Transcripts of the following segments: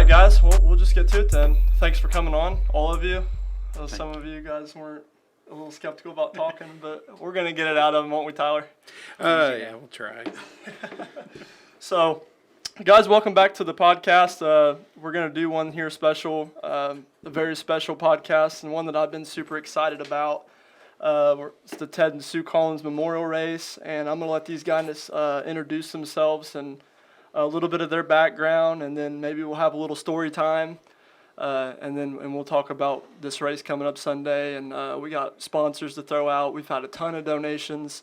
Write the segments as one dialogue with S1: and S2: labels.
S1: guys, we'll just get to it then. Thanks for coming on, all of you. Some of you guys weren't a little skeptical about talking, but we're going to get it out of them, won't we, Tyler?
S2: Yeah, we'll try.
S1: So, guys, welcome back to the podcast. We're going to do one here special, a very special podcast, and one that I've been super excited about. It's the Ted and Sue Collins Memorial Race, and I'm going to let these guys introduce themselves and a little bit of their background, and then maybe we'll have a little story time, and we'll talk about this race coming up Sunday. And we got sponsors to throw out. We've had a ton of donations.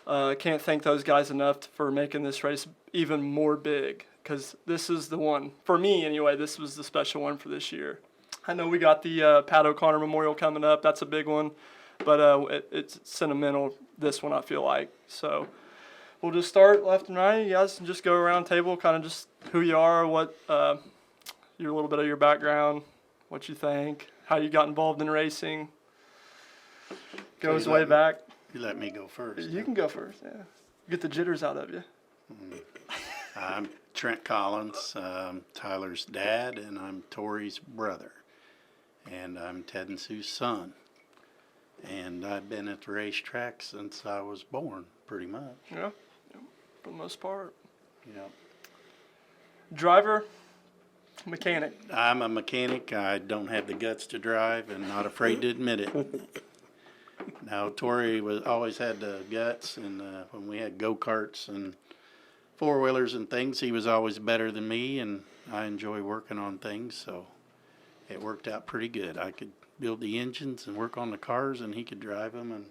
S1: Can't thank those guys enough for making this race even more big, because this is the one, for me anyway, this was the special one for this year. I know we got the Pat O'Connor Memorial coming up. That's a big one, but it's sentimental, this one, I feel like. So we'll just start left and right. You guys can just go around the table, kind of just who you are, what your little bit of your background, what you think, how you got involved in racing. Goes way back.
S3: You let me go first.
S1: You can go first, yeah. Get the jitters out of you.
S3: I'm Trent Collins, Tyler's dad, and I'm Tori's brother. And I'm Ted and Sue's son. And I've been at the racetrack since I was born, pretty much.
S1: Yeah, for the most part.
S3: Yep.
S1: Driver, mechanic.
S3: I'm a mechanic. I don't have the guts to drive and not afraid to admit it. Now, Tori always had the guts, and when we had go-karts and four-wheelers and things, he was always better than me, and I enjoy working on things, so it worked out pretty good. I could build the engines and work on the cars, and he could drive them, and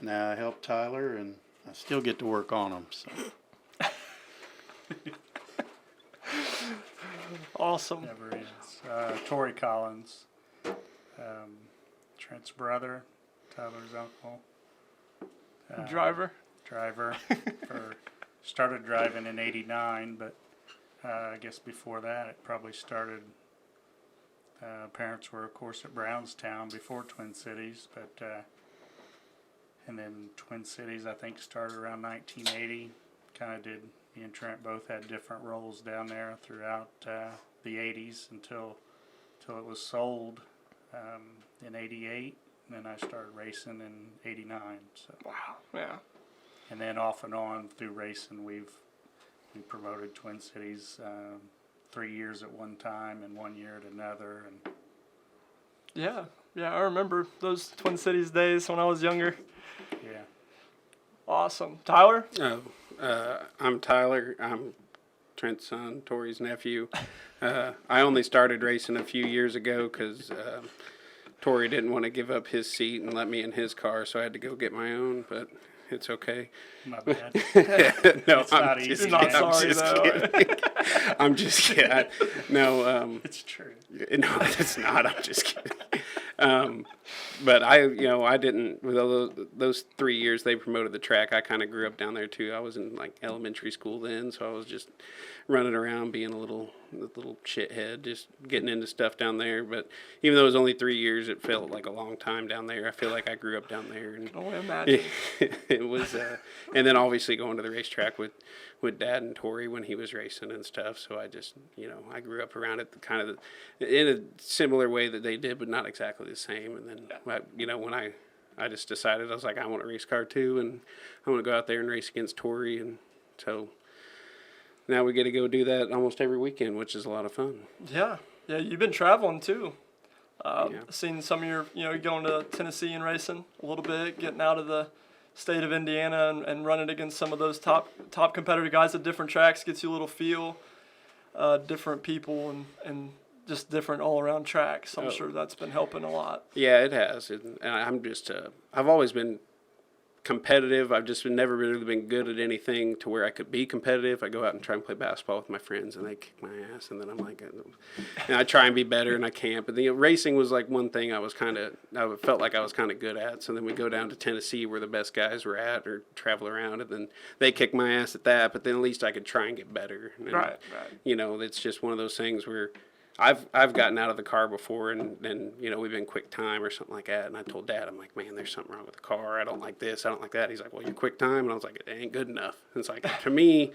S3: now I help Tyler, and I still get to work on them. So.
S1: Awesome.
S4: Never is. Tori Collins, Trent's brother, Tyler's uncle.
S1: Driver.
S4: Started driving in '89, but I guess before that it probably started. Parents were, of course, at Brownstown before Twin Cities, but and then Twin Cities I think started around 1980. Kind of did. Me and Trent both had different roles down there throughout the 80s until it was sold in '88. And then I started racing in '89. So.
S1: Wow. Yeah.
S4: And then off and on through racing, we promoted Twin Cities 3 years at one time and 1 year at another. And
S1: Yeah, I remember those Twin Cities days when I was younger.
S4: yeah.
S1: Awesome. Tyler?
S2: I'm Tyler. I'm Trent's son, Tori's nephew. I only started racing a few years ago because Tori didn't want to give up his seat and let me in his car, so I had to go get my own, but it's okay.
S4: My bad.
S2: No,
S4: It's
S2: I'm
S4: not
S2: just
S4: easy.
S1: You're not
S2: kidding. I'm
S1: sorry,
S2: just
S1: though.
S2: kidding. I'm just kidding. No,
S4: It's true.
S2: no, it's not. I'm just kidding. But I didn't, with all those 3 years they promoted the track, I kind of grew up down there too. I was in like elementary school then, so I was just running around being a little shithead, just getting into stuff down there. But even though it was only 3 years, it felt like a long time down there. I feel like I grew up down there. And
S1: Oh, imagine.
S2: it was, and then obviously going to the racetrack with Dad and Tori when he was racing and stuff. So I just, I grew up around it in a similar way that they did, but not exactly the same. And then, when I just decided, I was like, I want a race car too, and I want to go out there and race against Tori. And so now we get to go do that almost every weekend, which is a lot of fun.
S1: Yeah, you've been traveling too.
S2: Yeah.
S1: Seen some of your, going to Tennessee and racing a little bit, getting out of the state of Indiana and running against some of those top competitive guys at different tracks gets you a little feel, different people and just different all-around tracks. I'm sure that's been helping a lot.
S2: Yeah, it has. And I'm just, I've always been competitive. I've just never really been good at anything to where I could be competitive. I go out and try and play basketball with my friends, and they kick my ass, and then I'm like, and I try and be better, and I can't. But racing was like one thing I felt like I was kind of good at. So then we go down to Tennessee where the best guys were at, or travel around, and then they kick my ass at that. But then at least I could try and get better. And,
S1: Right.
S2: It's just one of those things where I've gotten out of the car before and we've been quick time or something like that, and I told Dad, I'm like, man, there's something wrong with the car. I don't like this. I don't like that. He's like, well, you're quick time, and I was like, it ain't good enough. And it's like, to me,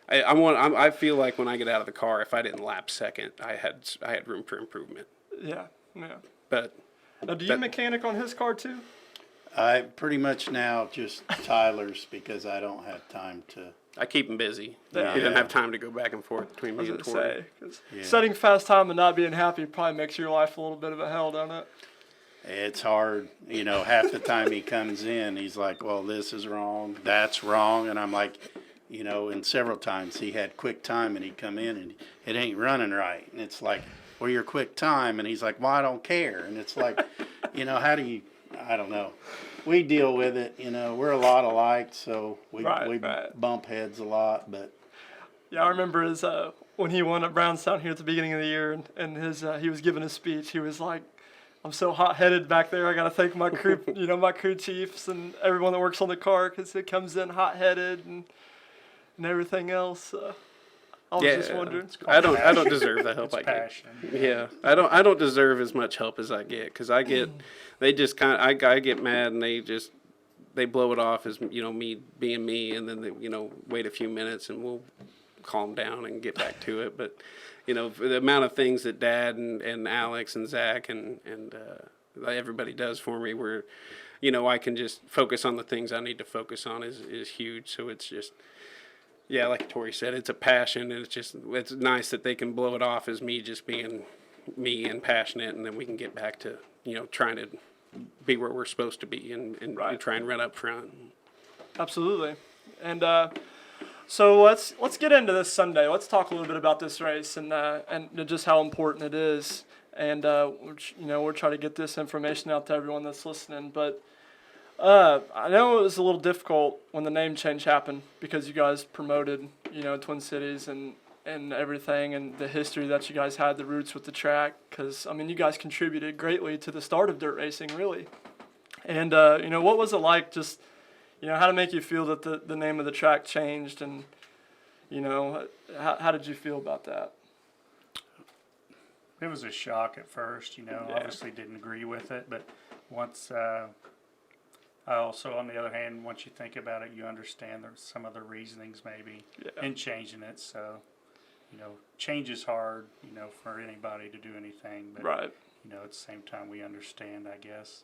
S2: I feel like when I get out of the car, if I didn't lap second, I had room for improvement.
S1: Yeah, yeah.
S2: But
S1: Now, do you
S2: that-
S1: mechanic on his car too?
S3: I pretty much now just Tyler's because I don't have time to.
S2: I keep him busy.
S1: Yeah.
S2: He doesn't have time to go back and forth between
S1: I
S2: me and
S1: was gonna
S2: Tori.
S1: say, 'cause
S3: Yeah.
S1: setting fast time and not being happy probably makes your life a little bit of a hell, doesn't it?
S3: It's hard, half the time he comes in, he's like, well, this is wrong, that's wrong. And I'm like, and several times he had quick time and he'd come in and it ain't running right. And it's like, well, your quick time. And he's like, well, I don't care. And it's like, how do you, I don't know. We deal with it, we're a lot alike, so we
S1: Right.
S3: bump heads a lot, but
S1: Yeah, I remember his when he won at Brownstown here at the beginning of the year, and his he was giving his speech. He was like, "I'm so hot-headed back there. I got to thank my crew, my crew chiefs and everyone that works on the car because it comes in hot-headed and everything else." I was just wondering.
S2: I don't deserve the help
S4: It's
S2: I get.
S4: passion.
S2: Yeah, I don't deserve as much help as I get because they just I get mad and they blow it off as me being me, and then they wait a few minutes and we'll calm down and get back to it. But for the amount of things that Dad and Alex and Zach and everybody does for me, where I can just focus on the things I need to focus on is huge. So it's just. Yeah, like Tori said, it's a passion, and it's nice that they can blow it off as me just being me and passionate, and then we can get back to trying to be where we're supposed to be and try and run up front.
S1: Absolutely, and so let's get into this Sunday. Let's talk a little bit about this race and just how important it is, and we're trying to get this information out to everyone that's listening, but. I know it was a little difficult when the name change happened because you guys promoted, Twin Cities and everything and the history that you guys had, the roots with the track. Because, you guys contributed greatly to the start of dirt racing, really. And, what was it like just, how to make you feel that the name of the track changed and, how did you feel about that?
S4: It was a shock at first, obviously didn't agree with it, but once, I also, on the other hand, once you think about it, you understand there's some of the reasonings maybe in changing it. So, change is hard, for anybody to do anything. But,
S1: right.
S4: At the same time, we understand, I guess,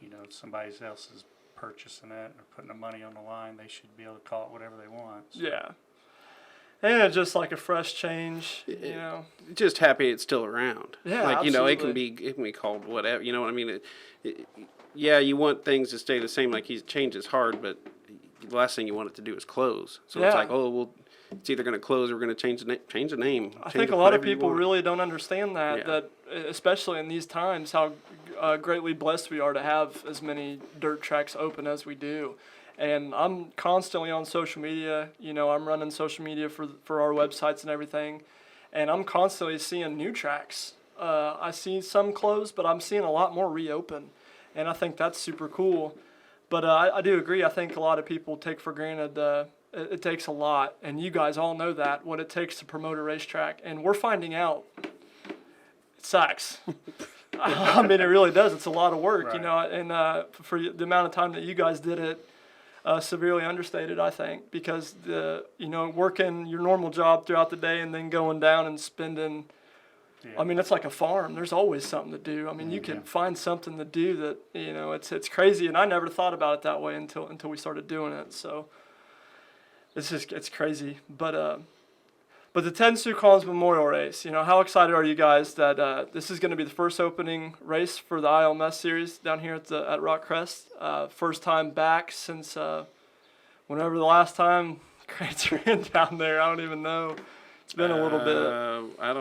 S4: if somebody else is purchasing it or putting the money on the line, they should be able to call it whatever they want. So.
S1: Yeah. And it's just like a fresh change,
S2: Just happy it's still around.
S1: Yeah,
S2: like
S1: absolutely.
S2: it can be called whatever. You know what I mean? Yeah, you want things to stay the same. Like change is hard, but the last thing you want it to do is close. So it's like, oh well, it's either going to close or we're going to change the name.
S1: I think a lot of people really don't understand that.
S2: Yeah.
S1: That especially in these times, how greatly blessed we are to have as many dirt tracks open as we do. And I'm constantly on social media. I'm running social media for our websites and everything, and I'm constantly seeing new tracks. I see some close, but I'm seeing a lot more reopen, and I think that's super cool. But I do agree. I think a lot of people take for granted it takes a lot, and you guys all know that, what it takes to promote a racetrack, and we're finding out it sucks. It really does. It's a lot of work,
S4: Right.
S1: And for the amount of time that you guys did it, severely understated, I think, because working your normal job throughout the day and then going down and spending.
S4: Yeah.
S1: It's like a farm. There's always something to do. You can find something to do that it's crazy, and I never thought about it that way until we started doing it. So it's crazy. But the 10 Sioux Collins Memorial Race. How excited are you guys that this is going to be the first opening race for the ILMS series down here at Rock Crest? First time back since whenever the last time crates ran down there. I don't even know. It's been a little bit.
S2: I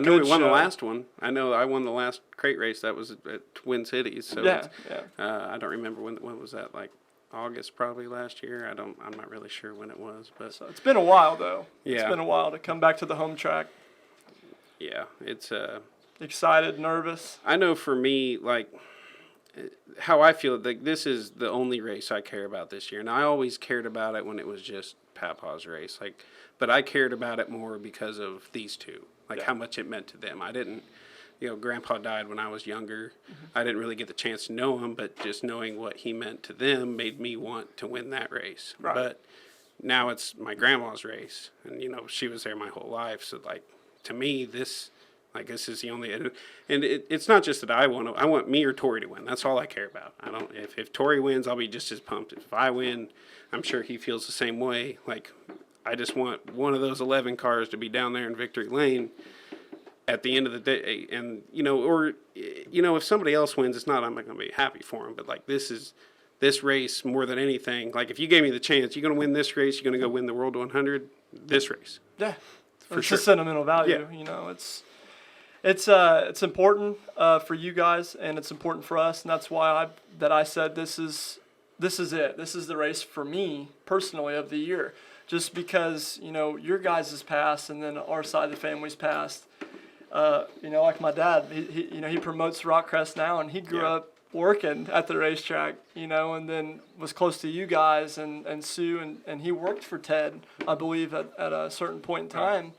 S2: know we won the last one. I know I won the last crate race. That was at Twin Cities. So
S1: Yeah.
S2: I don't remember when was that, like August probably last year. I'm not really sure when it was, but
S1: So it's been a while though.
S2: Yeah.
S1: It's been a while to come back to the home track.
S2: yeah, it's
S1: Excited, nervous.
S2: I know for me, like how I feel, like this is the only race I care about this year, and I always cared about it when it was just Papa's race, but I cared about it more because of these two, how much it meant to them. I didn't, Grandpa died when I was younger.
S1: Mm-hmm.
S2: I didn't really get the chance to know him, but just knowing what he meant to them made me want to win that race.
S1: Right.
S2: But now it's my grandma's race, and she was there my whole life. So like to me, this is the only, and it's not just that I want me or Tori to win. That's all I care about. I don't if Tori wins, I'll be just as pumped. If I win, I'm sure he feels the same way. Like I just want one of those 11 cars to be down there in victory lane at the end of the day, and if somebody else wins, I'm not going to be happy for him. But like this race more than anything. Like if you gave me the chance, you're going to win this race, you're going to go win the World 100. This race,
S1: Yeah,
S2: for
S1: it's
S2: sure.
S1: a sentimental value.
S2: Yeah.
S1: It's important for you guys, and it's important for us, and that's why I said this is it. This is the race for me personally of the year, just because your guys' past and then our side of the family's past. Like my dad, he promotes Rockcrest now, and he grew up working at the racetrack, and then was close to you guys and Sue, and he worked for Ted, I believe, at a certain point in time.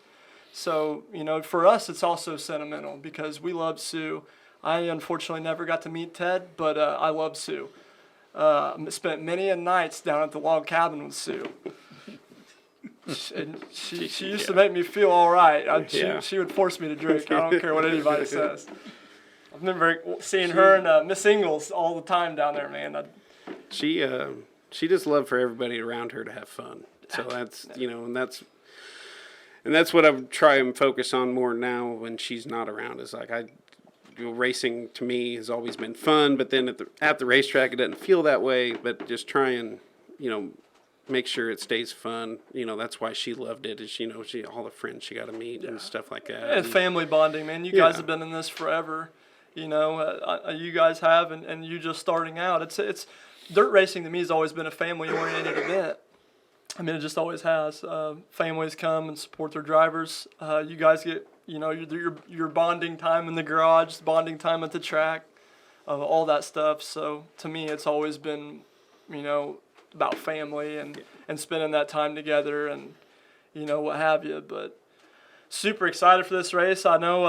S1: So, for us, it's also sentimental because we love Sue. I unfortunately never got to meet Ted, but I love Sue. Spent many a nights down at the log cabin with Sue. And she used to make me feel all right. She would force me to drink. I don't care what anybody says. I remember seeing her and Miss Ingalls all the time down there, man.
S2: She just loved for everybody around her to have fun. So that's and that's what I try and focus on more now when she's not around. Is like racing to me has always been fun, but then at the racetrack it doesn't feel that way. But just try and make sure it stays fun. That's why she loved it. Is she all the friends she got to meet and stuff like that.
S1: And family bonding, man. You guys have been in this forever. You guys have, and you just starting out. It's dirt racing to me has always been a family oriented event. I mean, it just always has. Families come and support their drivers. You guys get your bonding time in the garage, bonding time at the track, all that stuff. So to me, it's always been about family and spending that time together and what have you. But super excited for this race. I know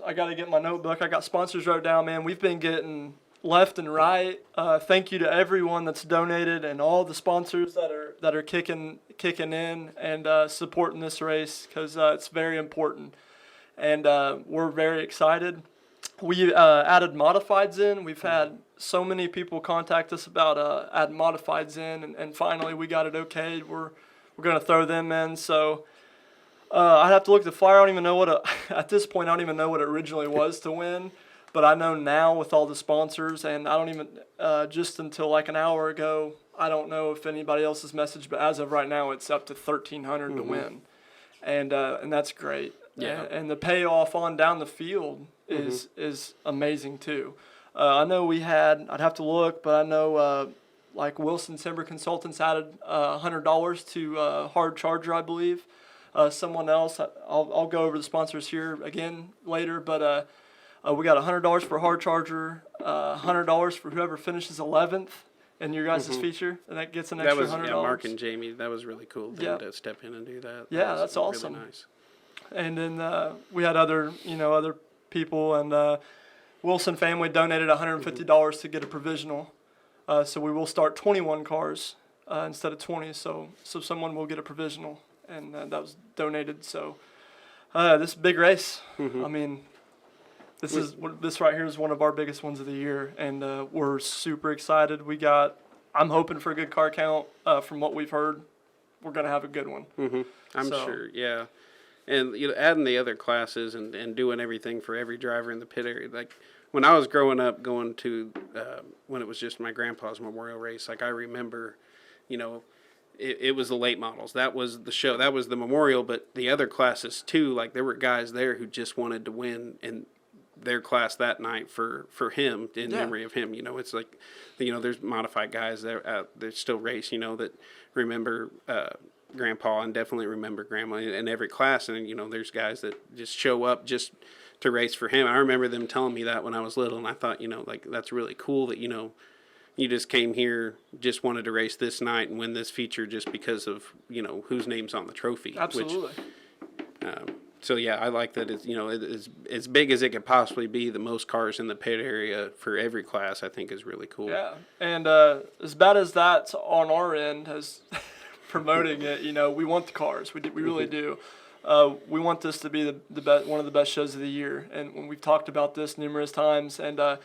S1: I got to get my notebook. I got sponsors wrote down, man. We've been getting left and right. Thank you to everyone that's donated and all the sponsors that are kicking in and supporting this race because it's very important. And we're very excited. We added modifieds in. We've had so many people contact us about adding modifieds in, and finally we got it okayed. We're going to throw them in. So I'd have to look at the flyer. I don't even know at this point, I don't even know what it originally was to win. But I know now with all the sponsors, and I don't even, just until like an hour ago, I don't know if anybody else has messaged, but as of right now, it's up to $1,300 to win. And that's great.
S2: Yeah.
S1: And the payoff on down the field is amazing too. I know I'd have to look, but I know like Wilson Timber Consultants added $100 to Hard Charger, I believe. Someone else, I'll go over the sponsors here again later, but we got $100 for Hard Charger, $100 for whoever finishes 11th in your guys' feature, and that gets an extra $100.
S2: Mark and Jamie. That was really cool to step in and do that.
S1: Yeah,
S2: that
S1: that's awesome.
S2: Really nice.
S1: And then we had other people, and Wilson family donated $150 to get a provisional. So we will start 21 cars instead of 20. So someone will get a provisional, and that was donated. So this big race. I mean, this right here is one of our biggest ones of the year, and we're super excited. I'm hoping for a good car count. From what we've heard, we're gonna have a good one.
S2: I'm sure. Yeah. And adding the other classes and doing everything for every driver in the pit area. Like when I was growing up, going to when it was just my grandpa's memorial race. Like I remember, it was the late models. That was the show. That was the memorial. But the other classes too. Like there were guys there who just wanted to win in their class that night for him, in memory of him. It's like, there's modified guys there. They still race. That remember. Grandpa and definitely remember Grandma in every class, and there's guys that just show up just to race for him. I remember them telling me that when I was little, and I thought that's really cool that you just came here, just wanted to race this night and win this feature just because of whose name's on the trophy.
S1: Absolutely.
S2: So yeah, I like that. It's it's as big as it could possibly be. The most cars in the pit area for every class, I think, is really cool.
S1: Yeah, and as bad as that's on our end, as promoting it. You know, we want the cars. We really do. We want this to be one of the best shows of the year, and when we've talked about this numerous times. And I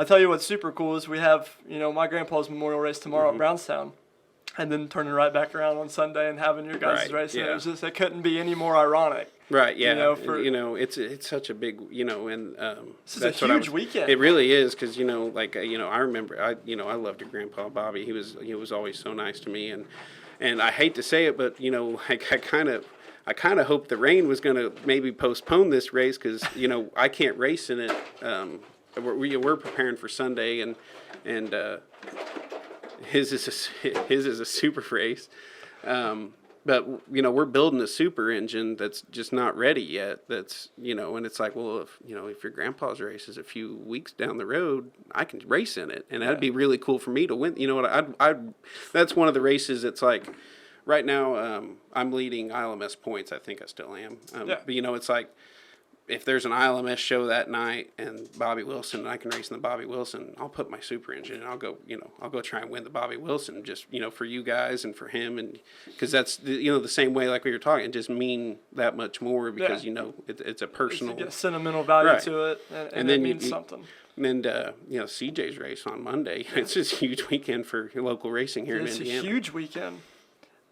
S1: tell you what's super cool is we have, you know, my grandpa's memorial race tomorrow at Brownstown, and then turning right back around on Sunday and having your guys'
S2: Right,
S1: race. And
S2: yeah.
S1: it couldn't be any more ironic.
S2: Right. Yeah.
S1: You know,
S2: it's such a big, you know, and
S1: This is a huge weekend.
S2: It really is, because you know, like you know, I remember, I loved your grandpa Bobby. He was always so nice to me, and I hate to say it, but you know, like I kind of hoped the rain was going to maybe postpone this race, because you know I can't race in it. We're preparing for Sunday, and his is a super race. But, you know, we're building a super engine that's just not ready yet. That's, you know, and it's like, well, if your grandpa's race is a few weeks down the road, I can race in it. And that'd be really cool for me to win. You know what? That's one of the races that's like, right now, I'm leading ILMS points. I think I still am. But, you know, it's like, if there's an ILMS show that night and Bobby Wilson, and I can race in the Bobby Wilson, I'll put my super engine and I'll go try and win the Bobby Wilson, just, you know, for you guys and for him. And because that's, you know, the same way like we were talking, it just mean that much more, because, you know, it's a personal,
S1: It's a sentimental value
S2: Right.
S1: to it, and
S2: then
S1: it means something.
S2: And, you know, CJ's race on Monday, it's just a huge weekend for local racing here in Indiana.
S1: It's a huge weekend.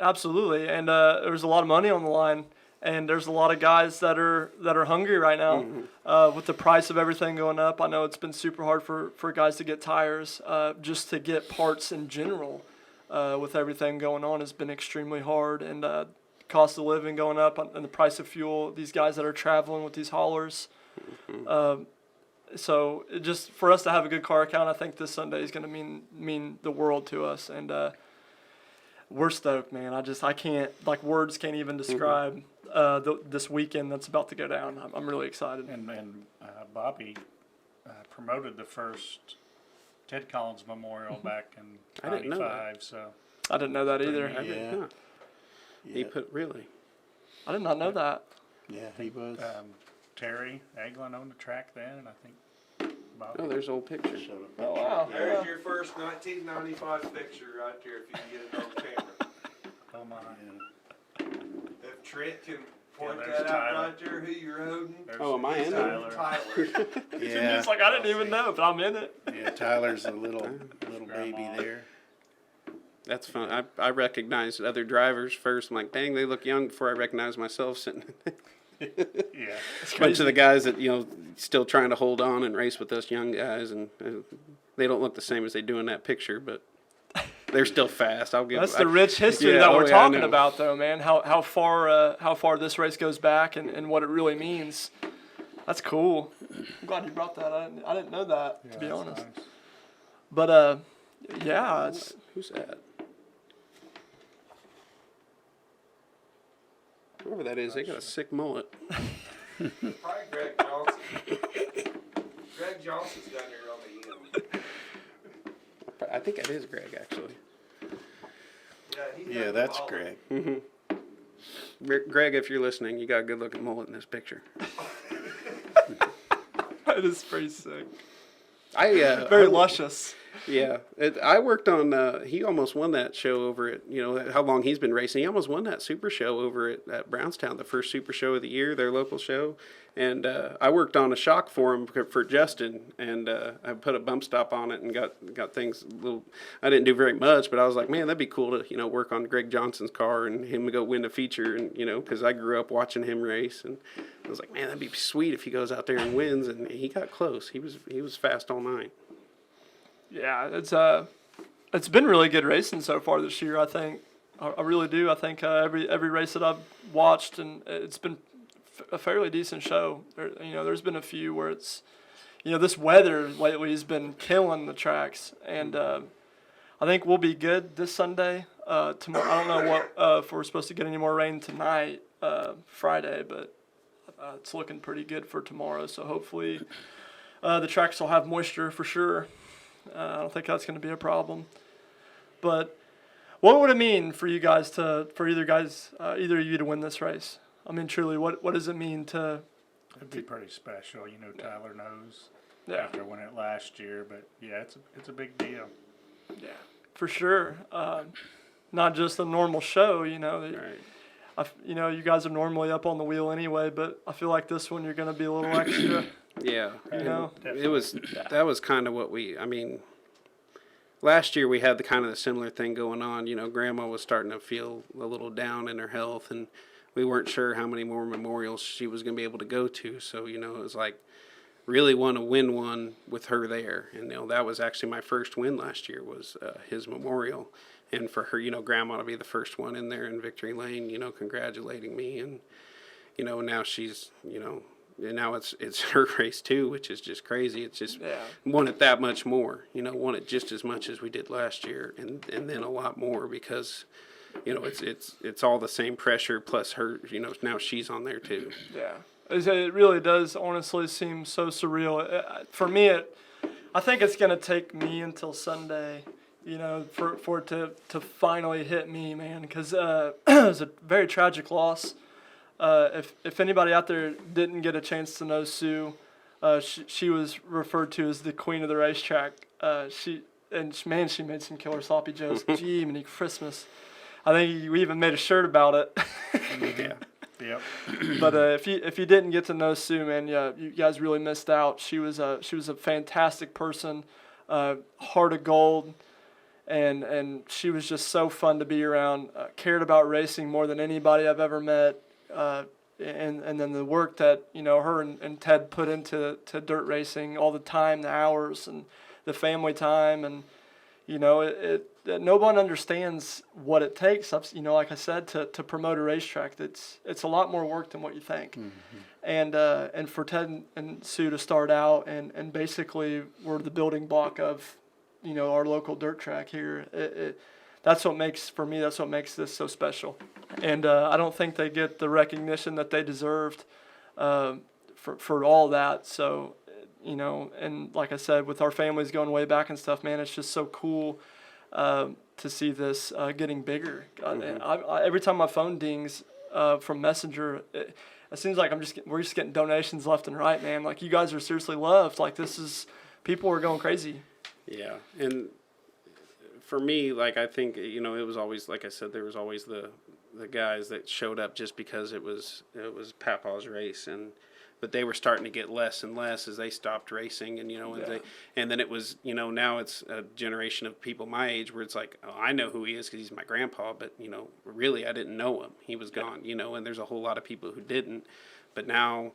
S1: Absolutely. And there's a lot of money on the line. And there's a lot of guys that are hungry right now. With the price of everything going up. I know it's been super hard for guys to get tires. Just to get parts in general, with everything going on, has been extremely hard. And cost of living going up, and the price of fuel. These guys that are traveling with these haulers. So just for us to have a good car account, I think this Sunday is going to mean the world to us. And we're stoked, man. I can't, like, words can't even describe this weekend that's about to go down. I'm really excited.
S4: And Bobby promoted the first Ted Collins Memorial back in
S2: I didn't know
S4: '95. So
S1: I didn't know that either.
S3: Yeah.
S2: He really.
S1: I did not know that.
S3: Yeah, he was.
S4: Terry Eglin owned the track then, and I think Bobby.
S2: Oh, there's old pictures.
S3: Showed up.
S1: Oh, wow.
S5: There's your first 1995 picture right there, if you can get it on camera.
S4: Oh my.
S5: If Trent can point
S4: there's
S5: that out
S4: Tyler.
S5: right there, who you're holding.
S4: There's
S2: Oh, am I in
S4: Tyler.
S5: Tyler.
S3: Yeah,
S1: It's like I didn't even know, but I'm in it.
S3: yeah. Tyler's a little baby
S4: Grandma.
S3: there.
S2: That's fun. I recognized other drivers first. I'm like, dang, they look young, before I recognize myself sitting.
S4: Yeah.
S1: It's
S2: A bunch
S1: crazy.
S2: of the guys that, you know, still trying to hold on and race with us young guys, and they don't look the same as they do in that picture, but they're still fast. I'll give.
S1: That's the rich history
S2: Yeah,
S1: that we're
S2: oh, yeah, I
S1: talking
S2: know.
S1: about, though, man. How far this race goes back, and what it really means. That's cool. I'm glad you brought that. I didn't know that, to be
S4: that's
S1: honest.
S4: nice.
S1: But yeah, it's
S2: Who's that? Whoever that is, they got a sick mullet.
S5: Probably Greg Johnson. Greg Johnson's down there on the end.
S2: I think that is Greg, actually.
S5: Yeah, he's
S3: Yeah,
S5: got
S3: that's
S5: the ball.
S3: Greg.
S2: Greg, if you're listening, you got a good looking mullet in this picture.
S1: it is pretty sick.
S2: Very
S1: Luscious.
S2: Yeah, I worked on. He almost won that show over at, you know, how long he's been racing. He almost won that super show over at Brownstown, the first super show of the year, their local show. And I worked on a shock for him for Justin, and I put a bump stop on it and got things a little. I didn't do very much, but I was like, man, that'd be cool to, you know, work on Greg Johnson's car and him to go win a feature, and, you know, because I grew up watching him race, and I was like, man, that'd be sweet if he goes out there and wins. And he got close. He was fast all night.
S1: Yeah, it's been really good racing so far this year. I think I really do. I think every race that I've watched, and it's been a fairly decent show. There's been a few where it's, this weather lately has been killing the tracks, and I think we'll be good this Sunday. Tomorrow, I don't know what if we're supposed to get any more rain tonight, Friday, but it's looking pretty good for tomorrow. So hopefully, the tracks will have moisture for sure. I don't think that's going to be a problem. But what would it mean for you guys either of you to win this race? I mean, truly, what does it mean to?
S4: It'd be pretty special. Tyler knows
S1: Yeah,
S4: after winning it last year, but yeah, it's a big deal.
S1: yeah, for sure. not just a normal show. You know,
S2: Right.
S1: you know, you guys are normally up on the wheel anyway, but I feel like this one you're going to be a little extra.
S2: Yeah.
S1: You know,
S2: It was that was kind of what I mean, last year we had the kind of the similar thing going on. You know, Grandma was starting to feel a little down in her health, and we weren't sure how many more memorials she was going to be able to go to. So, you know, it was like really want to win one with her there. And, you know, that was actually my first win last year was his memorial. And for her, you know, Grandma to be the first one in there in Victory Lane, you know, congratulating me. And, you know, now she's, you know, and now it's her race too, which is just crazy. It's just won it that much more, you know, won it just as much as we did last year, and then a lot more because, you know, it's all the same pressure plus her, you know, now she's on there too.
S1: yeah. It really does honestly seem so surreal. For me, I think it's going to take me until Sunday, you know, for it to finally hit me, man, because it was a very tragic loss. If anybody out there didn't get a chance to know Sue, she was referred to as the queen of the racetrack. She made some killer sloppy joes. Gee, many Christmas. I think we even made a shirt about it.
S2: Yeah.
S4: Yep.
S1: But if you didn't get to know Sue, man, yeah, you guys really missed out. She was a fantastic person, heart of gold, and she was just so fun to be around. Cared about racing more than anybody I've ever met. And then the work that, you know, her and Ted put into dirt racing, all the time, the hours, and the family time, and, you know, no one understands what it takes. You know, like I said, to promote a racetrack, it's a lot more work than what you think. Mm-hmm. And for Ted and Sue to start out and basically were the building block of, you know, our local dirt track here. That's what makes this so special. And I don't think they get the recognition that they deserved for all that. So, you know, and like I said, with our families going way back and stuff, man, it's just so cool to see this getting bigger.
S2: Mm-hmm.
S1: I, every time my phone dings from Messenger, it seems like we're just getting donations left and right, man. Like, you guys are seriously loved. Like, people are going crazy.
S2: Yeah, and for me, like, I think, you know, it was always, like I said, there was always the guys that showed up just because it was Papa's race, but they were starting to get less and less as they stopped racing, and, you know, and then it was, you know, now it's a generation of people my age where it's like, oh, I know who he is because he's my grandpa, but, you know, really I didn't know him. He was gone, you know, and there's a whole lot of people who didn't, but now,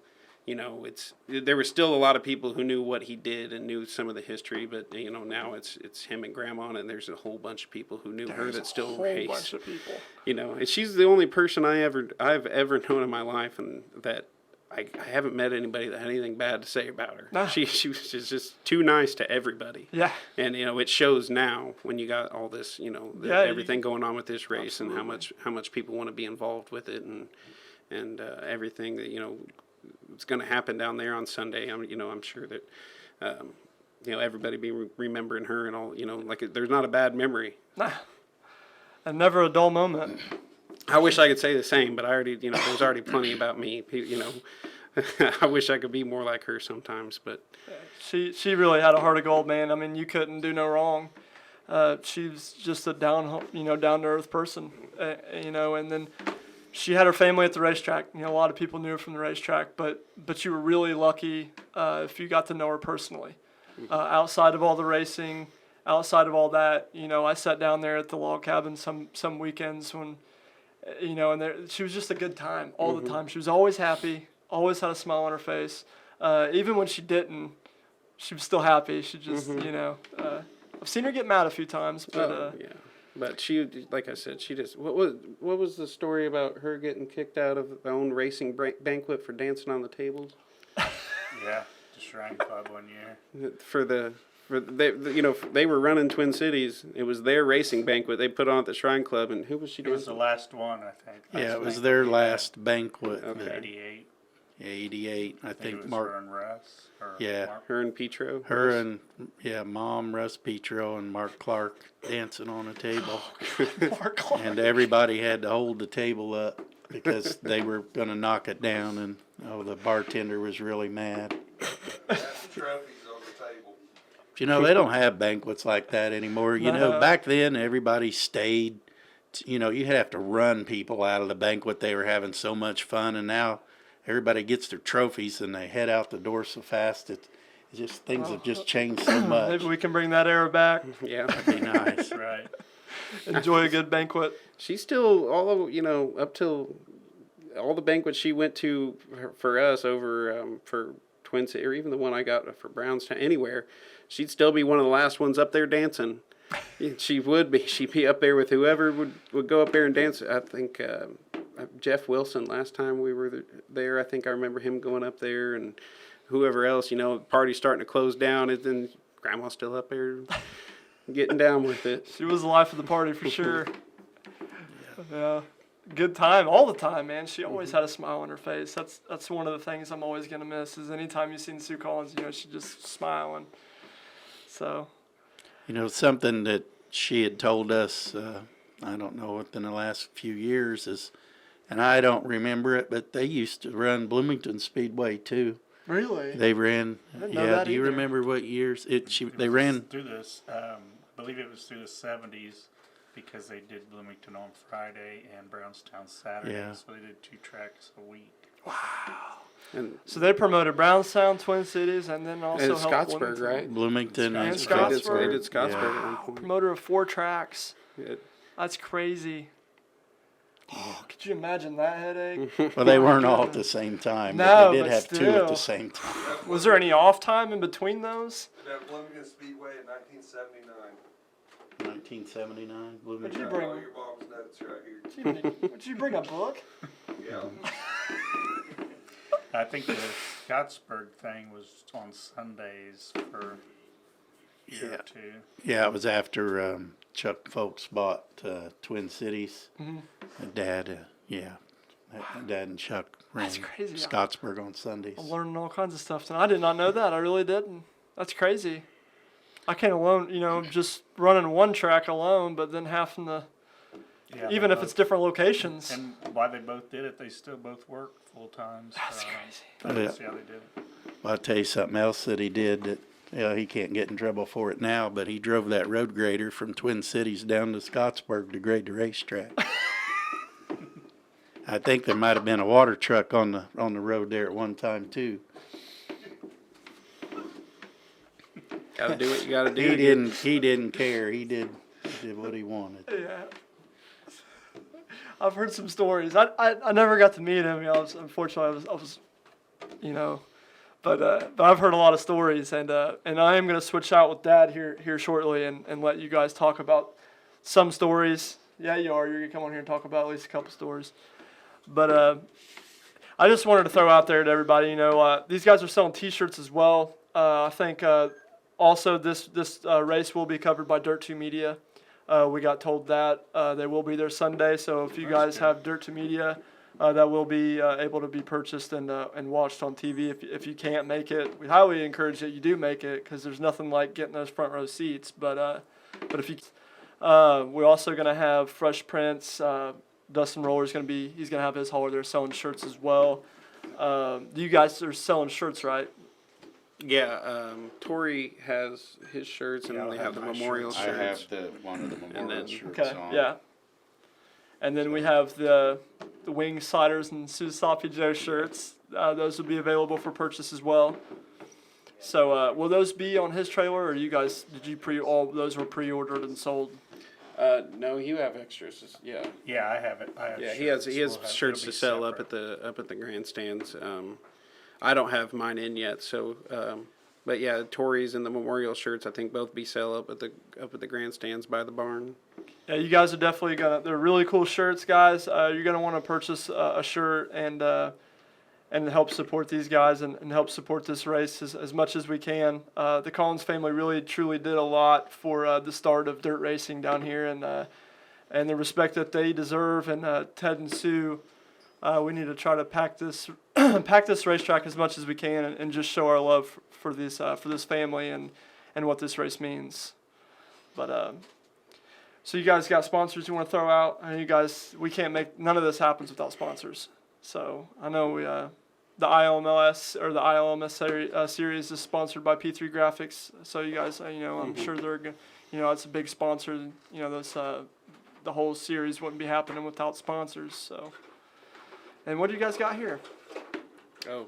S2: you know, there were still a lot of people who knew what he did and knew some of the history, but, you know, now it's him and Grandma, and there's a whole bunch of people who knew her that still race.
S1: Bunch of people. You
S2: know, and she's the only person I've ever known in my life, and that I haven't met anybody that had anything bad to say about her.
S1: Nah.
S2: She was just too nice to everybody.
S1: Yeah.
S2: And, you know, it shows now when you got all this, you know, everything going on with this race. Absolutely. And how much people want to be involved with it, and everything that, you know, it's going to happen down there on Sunday. I'm sure that, you know, everybody be remembering her and all, you know, like there's not a bad memory.
S1: Nah. And never a dull moment.
S2: I wish I could say the same, but I already, you know, there's already plenty about me, you know. I wish I could be more like her sometimes, but.
S1: She really had a heart of gold, man. I mean, you couldn't do no wrong. She was just a down to earth person, you know, and then she had her family at the racetrack. You know, a lot of people knew her from the racetrack, but you were really lucky if you got to know her personally. Outside of all the racing, outside of all that, you know, I sat down there at the log cabin some weekends when, you know, and she was just a good time all the time. She was always happy, always had a smile on her face. Even when she didn't, she was still happy. She just, you know, I've seen her get mad a few times, but
S2: yeah. But she, like I said, she just, what was the story about her getting kicked out of the own racing banquet for dancing on the tables?
S4: Yeah, the Shrine Club one year.
S2: They were running Twin Cities. It was their racing banquet they put on at the Shrine Club, and who was she
S4: It
S2: doing?
S4: was the last one, I think.
S3: Yeah, it was their last banquet.
S2: Okay.
S4: 88.
S3: Yeah, 88. I
S4: It
S3: think
S4: was
S3: Mark.
S4: her and Russ.
S3: Yeah.
S4: Mark.
S2: Her and Petro.
S3: Her and Mom, Russ Petro, and Mark Clark dancing on a table,
S1: Mark Clark.
S3: and everybody had to hold the table up because they were going to knock it down, and the bartender was really mad.
S5: Got some trophies on the table.
S3: But, you know, they don't have banquets like that anymore. You know,
S1: No.
S3: back then everybody stayed you know, you have to run people out of the banquet. They were having so much fun, and now everybody gets their trophies and they head out the door so fast. It just things have just changed so much.
S1: Maybe we can bring that era back.
S2: Yeah.
S3: That'd be nice.
S4: Right.
S1: Enjoy a good banquet.
S2: She's still up till all the banquets she went to for us over for Twin City, or even the one I got for Brownstown, anywhere, she'd still be one of the last ones up there dancing. She would be. She'd be up there with whoever would go up there and dance. I think Jeff Wilson, last time we were there, I think I remember him going up there, and whoever else, the party's starting to close down, and then Grandma's still up there getting down with it.
S1: She was the life of the party for sure. Yeah. Good time all the time, man. She always had a smile on her face. That's one of the things I'm always gonna miss. Is anytime you've seen Sue Collins, she just smiling. So.
S3: Something that she had told us, I don't know, within the last few years is, and I don't remember it, but they used to run Bloomington Speedway too.
S1: Really?
S3: They ran.
S1: I didn't know
S3: Yeah.
S1: that
S3: Do you
S1: either.
S3: remember what years they
S4: was
S3: ran?
S4: through this. I believe it was through the 70s because they did Bloomington on Friday and Brownstown Saturday.
S3: Yeah.
S4: So they did 2 tracks a week.
S2: And
S1: So they promoted Brownstown, Twin Cities, and then also
S2: and
S1: helped
S2: Scottsburg,
S1: Bloomington.
S2: right?
S3: Bloomington
S1: And
S3: and
S2: They
S1: Scottsburg.
S2: did Scottsburg
S3: Yeah.
S2: at one point.
S1: Promoter of 4 tracks.
S2: Yeah.
S1: That's crazy. Oh, could you imagine that headache?
S3: Well, they weren't all at the same time, but
S1: No,
S3: they did
S1: but
S3: have 2 at
S1: still.
S3: the same time.
S1: Was there any off time in between those?
S5: That Bloomington Speedway in 1979.
S3: 1979,
S1: What'd
S3: Bloomington.
S1: you
S5: Got
S1: bring?
S5: all your mom's notes right here.
S1: Did you bring a book?
S5: Yeah.
S4: I think the Scottsburg thing was on Sundays for a year
S3: Yeah.
S4: or 2.
S3: Yeah, it was after Chuck folks bought Twin Cities. Dad, Dad and Chuck ran
S1: That's crazy.
S3: Scottsburg on Sundays.
S1: I'm learning all kinds of stuff. And I did not know that. I really didn't. That's crazy. I can't alone, just running one track alone, but then having to,
S4: Yeah,
S1: even
S4: they
S1: if it's
S4: both-
S1: different locations.
S4: And why they both did it, they still both work full time. So
S1: That's
S4: I
S1: crazy.
S4: don't see how they did it.
S3: Well, I'll tell you something else that he did that he can't get in trouble for it now, but he drove that road grader from Twin Cities down to Scottsburg to grade the racetrack. I think there might have been a water truck on the road there at one time too.
S2: Gotta do what you gotta do.
S3: He didn't care. He did what he wanted.
S1: Yeah. I've heard some stories. I never got to meet him. Unfortunately, I was but I've heard a lot of stories, and I am going to switch out with Dad here shortly and let you guys talk about some stories. Yeah, you are. You're going to come on here and talk about at least a couple stories. But I just wanted to throw out there to everybody, these guys are selling T-shirts as well. I think also this race will be covered by Dirt 2 Media. We got told that they will be there Sunday, so if you guys have Dirt 2 Media, that will be able to be purchased and watched on TV. If you can't make it, we highly encourage that you do make it, because there's nothing like getting those front row seats. But if you, we're also gonna have Fresh Prince. Dustin Roller's he's gonna have his hauler there selling shirts as well. You guys are selling shirts, right?
S2: Yeah, Tori has his shirts, and
S4: Yeah,
S2: then
S4: I'll
S2: they have
S4: have
S2: the
S4: my
S2: memorial
S4: shirts.
S2: shirts.
S3: one of the
S2: memorial
S3: shirts
S1: Okay, yeah. And then we have the Wing Sliders and Susapi Joe shirts. Those will be available for purchase as well. So will those be on his trailer, or all those were pre-ordered and sold?
S2: No, you have extras. Yeah,
S4: Yeah, I have it. I have
S2: yeah.
S4: shirts.
S2: He has
S4: We'll have-
S2: shirts
S4: it'll
S2: to
S4: be
S2: sell
S4: separate.
S2: up at the grandstands. I don't have mine in yet, so. But yeah, Tori's and the memorial shirts, I think, both be sell up at the grandstands by the barn.
S1: Yeah, you guys are definitely they're really cool shirts, guys. You're gonna want to purchase a shirt and help support these guys and help support this race as much as we can. The Collins family really truly did a lot for the start of dirt racing down here, and the respect that they deserve. And Ted and Sue, we need to try to pack this racetrack as much as we can and just show our love for this family and what this race means. But so you guys got sponsors you want to throw out? I know we can't make none of this happens without sponsors. So I know the ILMS or the ILMS series is sponsored by P3 Graphics. So you guys, I'm sure they're, it's a big sponsor. Those the whole series wouldn't be happening without sponsors. So, and what do you guys got here?
S2: Oh,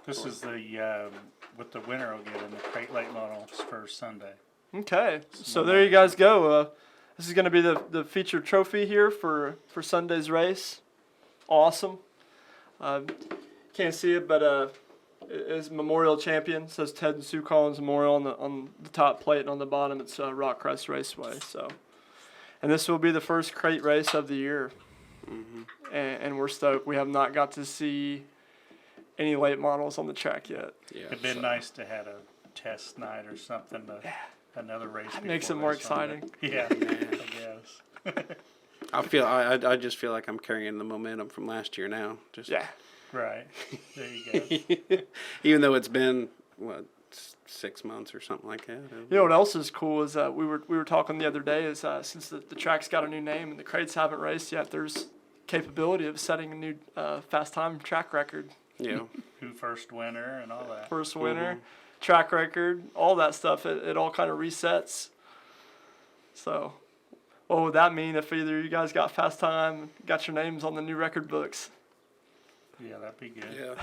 S4: This is the what the winner will get in the crate late models for Sunday.
S1: Okay, so there you guys go. This is going to be the featured trophy here for Sunday's race. Awesome. Can't see it, but it is Memorial Champion. It says Ted and Sue Collins Memorial on the top plate, and on the bottom it's Rock Crest Raceway. So, and this will be the first crate race of the year, and we're stoked. We have not got to see any late models on the track yet.
S2: yeah.
S4: It'd been nice to have a test night or something. Another race.
S1: That makes it
S4: before
S1: more
S4: that Sunday.
S1: exciting.
S4: Yeah, I guess.
S2: I just feel like I'm carrying the momentum from last year now. Just
S1: Yeah.
S4: Right. There you go.
S2: even though it's been 6 months or something like that.
S1: You know what else is cool is we were talking the other day is since the track's got a new name and the crates haven't raced yet, there's capability of setting a new fast time track record.
S2: Yeah.
S4: Who first winner and all that.
S1: First winner, track record, all that stuff. It all kind of resets. So, what would that mean if either you guys got fast time, got your names on the new record books?
S4: Yeah, that'd be good.
S2: Yeah.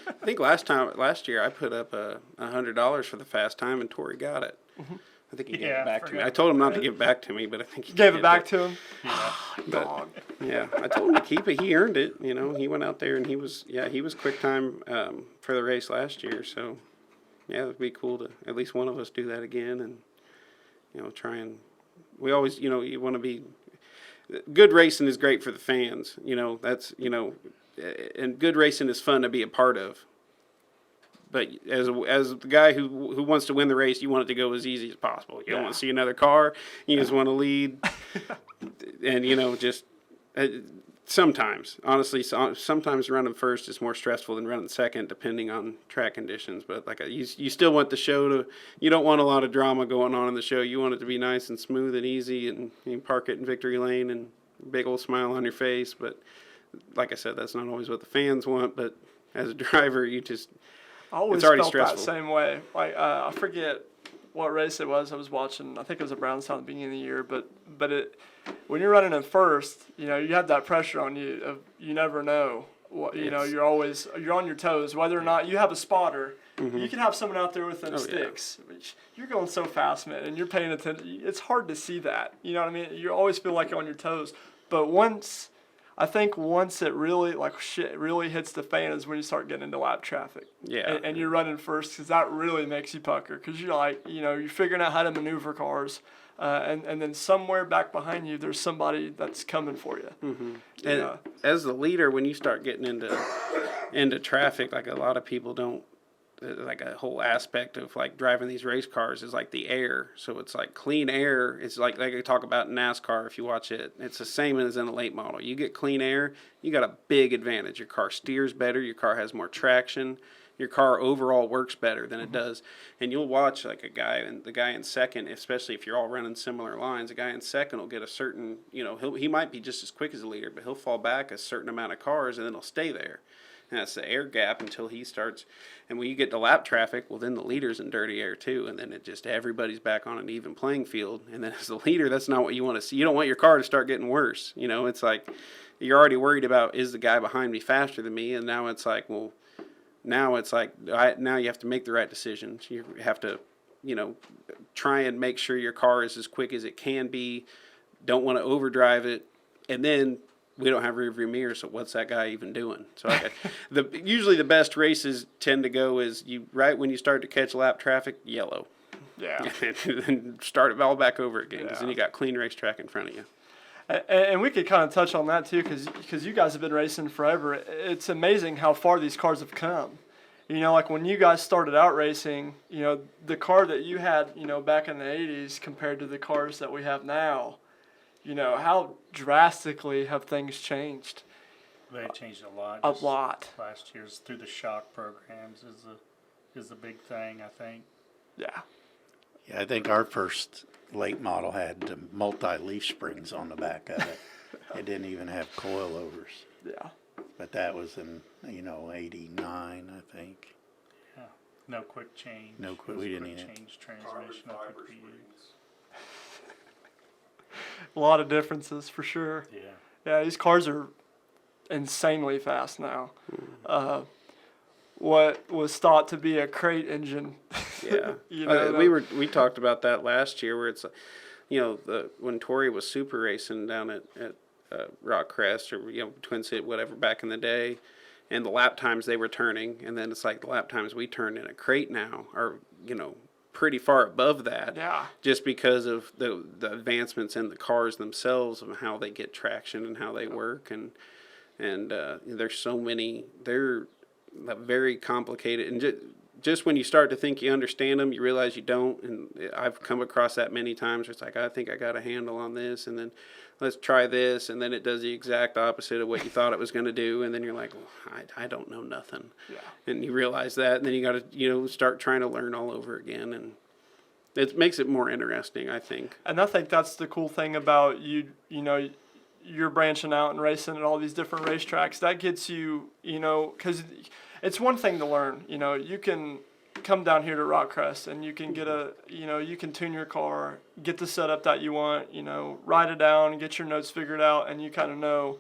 S2: I think last year I put up $100 for the fast time and Tori got it. I think he gave
S4: Yeah,
S2: it back to me.
S4: forgot
S2: I told him not to give it back to me, but I think he
S1: Gave
S2: did,
S1: it back
S2: but-
S1: to him.
S4: Yeah.
S1: Dog.
S2: Yeah, I told him to keep it. He earned it. You know, he went out there and he was quick time for the race last year. So, yeah, it'd be cool to at least one of us do that again, and try and we always you want to be good. Racing is great for the fans. That's and good racing is fun to be a part of. But as the guy who wants to win the race, you want it to go as easy as possible. You don't want to see another car. You just want to lead. And just sometimes, honestly, sometimes running first is more stressful than running second, depending on track conditions. But you still want the show to. You don't want a lot of drama going on in the show. You want it to be nice and smooth and easy, and you park it in victory lane and big old smile on your face. But like I said, that's not always what the fans want. But as a driver,
S1: I always
S2: it's already
S1: felt
S2: stressful.
S1: that same way. Like I forget what race it was I was watching. I think it was at Brownstown at the beginning of the year. But when you're running in first, you have that pressure on you. You never know. You're on your toes. Whether or not you have a spotter, you can have someone out there with them sticks. You're going so fast, man, and you're paying attention. It's hard to see that. You know what I mean? You always feel like you're on your toes. But once it really hits the fan is when you start getting into lap traffic.
S2: Yeah.
S1: And you're running first because that really makes you pucker because you're you're figuring out how to maneuver cars. And then somewhere back behind you, there's somebody that's coming for you.
S2: And as the leader, when you start getting into traffic, like a lot of people don't, like a whole aspect of like driving these race cars is like the air. So it's like clean air. It's like I talk about in NASCAR if you watch it. It's the same as in a late model. You get clean air, you got a big advantage. Your car steers better. Your car has more traction. Your car overall works better than it does. And you'll watch like the guy in second, especially if you're all running similar lines, the guy in second will get a certain, he might be just as quick as the leader, but he'll fall back a certain amount of cars and then he'll stay there. And that's the air gap until he starts. And when you get to lap traffic, well, then the leader's in dirty air too. And then everybody's back on an even playing field. And then as the leader, that's not what you want to see. You don't want your car to start getting worse. It's like you're already worried about, is the guy behind me faster than me? And now it's like, well, now you have to make the right decisions. You have to, try and make sure your car is as quick as it can be. Don't want to overdrive it. And then we don't have rear view mirrors, so what's that guy even doing? So usually the best races tend to go is right when you start to catch lap traffic, yellow.
S1: Yeah.
S2: And then start it all back over again because then
S1: Yeah.
S2: you got clean racetrack in front of you.
S1: And we could kind of touch on that too, because you guys have been racing forever. It's amazing how far these cars have come. Like when you guys started out racing, the car that you had, back in the 80s compared to the cars that we have now, how drastically have things changed?
S4: They changed a lot.
S1: A
S4: Just
S1: lot.
S4: Last year's through the shock programs is the big thing, I think.
S1: Yeah.
S3: Yeah, I think our first late model had multi-leaf springs on the back of it. It didn't even have coilovers.
S1: Yeah.
S3: But that was in, 89, I think.
S4: Yeah. No quick change.
S3: No quick-
S4: It was
S3: we didn't
S4: quick
S3: even-
S4: change transmission. I think we used.
S1: A lot of differences for sure.
S4: Yeah.
S1: Yeah, these cars are insanely fast now. What was thought to be a crate engine.
S2: Yeah,
S1: You know,
S2: we talked about that last year, where it's, when Tori was super racing down at Rock Crest, or Twin City, whatever, back in the day, and the lap times they were turning, and then it's like the lap times we turn in a crate now are pretty far above that.
S1: Yeah.
S2: Just because of the advancements in the cars themselves, and how they get traction and how they work, and there's so many. They're very complicated, and just when you start to think you understand them, you realize you don't. And I've come across that many times. Where it's like, I think I got a handle on this, and then let's try this, and then it does the exact opposite of what you thought it was going to do, and then you're like, well, I don't know nothing.
S1: Yeah.
S2: And you realize that, and then you got to start trying to learn all over again, and it makes it more interesting, I think.
S1: And I think that's the cool thing about you're branching out and racing at all these different racetracks. That gets you, because it's one thing to learn. You can come down here to Rockcrest and you can get you can tune your car, get the setup that you want, ride it down, get your notes figured out, and you kind of know.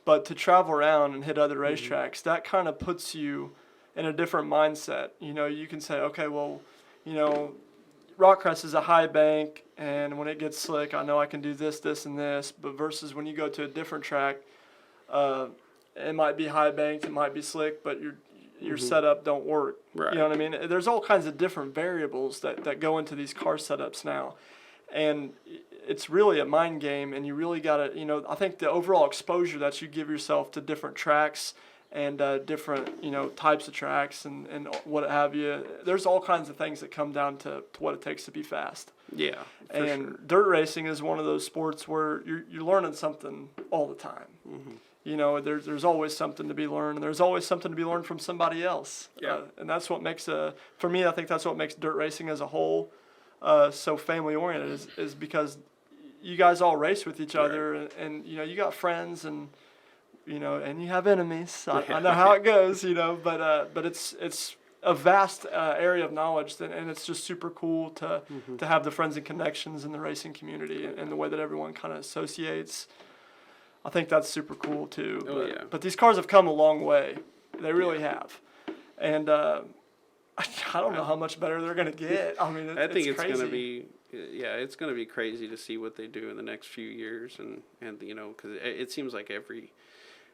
S1: But to travel around and hit other racetracks, that kind of puts you in a different mindset. You can say, okay, well, Rockcrest is a high bank, and when it gets slick, I know I can do this, this, and this. But versus when you go to a different track, it might be high banked, it might be slick, but your setup don't work.
S2: Right.
S1: You know what I mean? There's all kinds of different variables that go into these car setups now, and it's really a mind game. And you really got to, I think the overall exposure that you give yourself to different tracks and different, types of tracks and what have you. There's all kinds of things that come down to what it takes to be fast.
S2: Yeah, for
S1: And
S2: sure.
S1: dirt racing is one of those sports where you're learning something all the time. There's always something to be learned, and there's always something to be learned from somebody else.
S2: Yeah.
S1: And that's what makes for me, I think that's what makes dirt racing as a whole so family oriented is because you guys all race with each other, and you got friends and and you have enemies. I know how it goes, but it's a vast area of knowledge, and it's just super cool to have the friends and connections in the racing community and the way that everyone kind of associates. I think that's super cool too.
S2: Oh, yeah.
S1: But these cars have come a long way. They really have. And I don't know how much better they're going to get. I mean,
S2: I think it's
S1: crazy.
S2: going to be, it's going to be crazy to see what they do in the next few years, and because it seems like every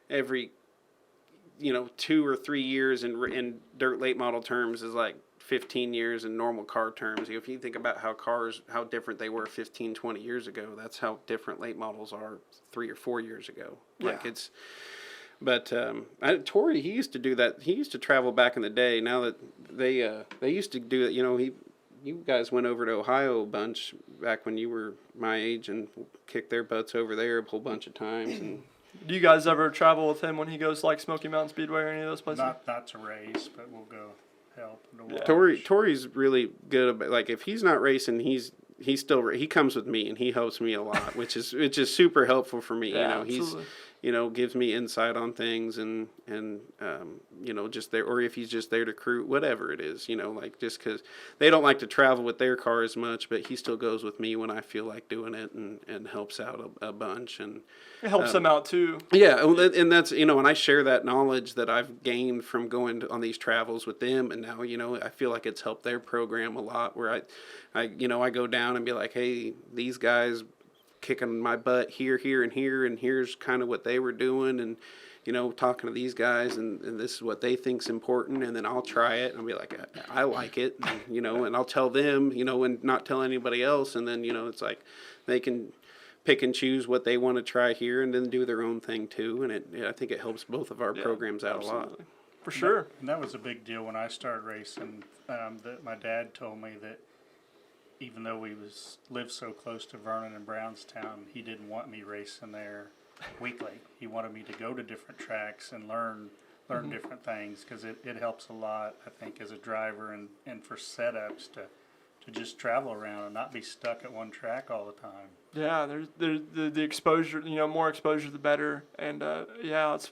S2: 2 or 3 years in dirt late model terms is like 15 years in normal car terms. If you think about how different they were 15, 20 years ago, that's how different late models are 3 or 4 years ago. Like but Tori, he used to do that. He used to travel back in the day. Now that they used to do it, you guys went over to Ohio a bunch back when you were my age and kicked their butts over there a whole bunch of times. And
S1: Do you guys ever travel with him when he goes like Smoky Mountain Speedway or any of those places?
S4: Not to race, but we'll go help. To watch.
S2: Tori's really good about, like, if he's not racing, he comes with me and he helps me a lot, which is super helpful for me.
S1: Absolutely.
S2: Gives me insight on things and just there, or if he's just there to crew, whatever it is, like, just because they don't like to travel with their car as much, but he still goes with me when I feel like doing it and helps out a bunch. And
S1: It helps them out too.
S2: yeah, and that's, and I share that knowledge that I've gained from going on these travels with them, and now, I feel like it's helped their program a lot, where I go down and be like, hey, these guys kicking my butt here, and here, and here's kind of what they were doing, and talking to these guys, and this is what they think's important, and then I'll try it, and I'll be like, I like it, and I'll tell them, and not tell anybody else, and then it's like they can pick and choose what they want to try here, and then do their own thing too, and I think it helps both of our programs out a lot.
S1: For sure.
S4: And that was a big deal when I started racing. That my dad told me that even though we lived so close to Vernon and Brownstown, he didn't want me racing there weekly. He wanted me to go to different tracks and learn different things, because it helps a lot, I think, as a driver and for setups to just travel around and not be stuck at one track all the time.
S1: Yeah, there's the exposure. More exposure the better. And that's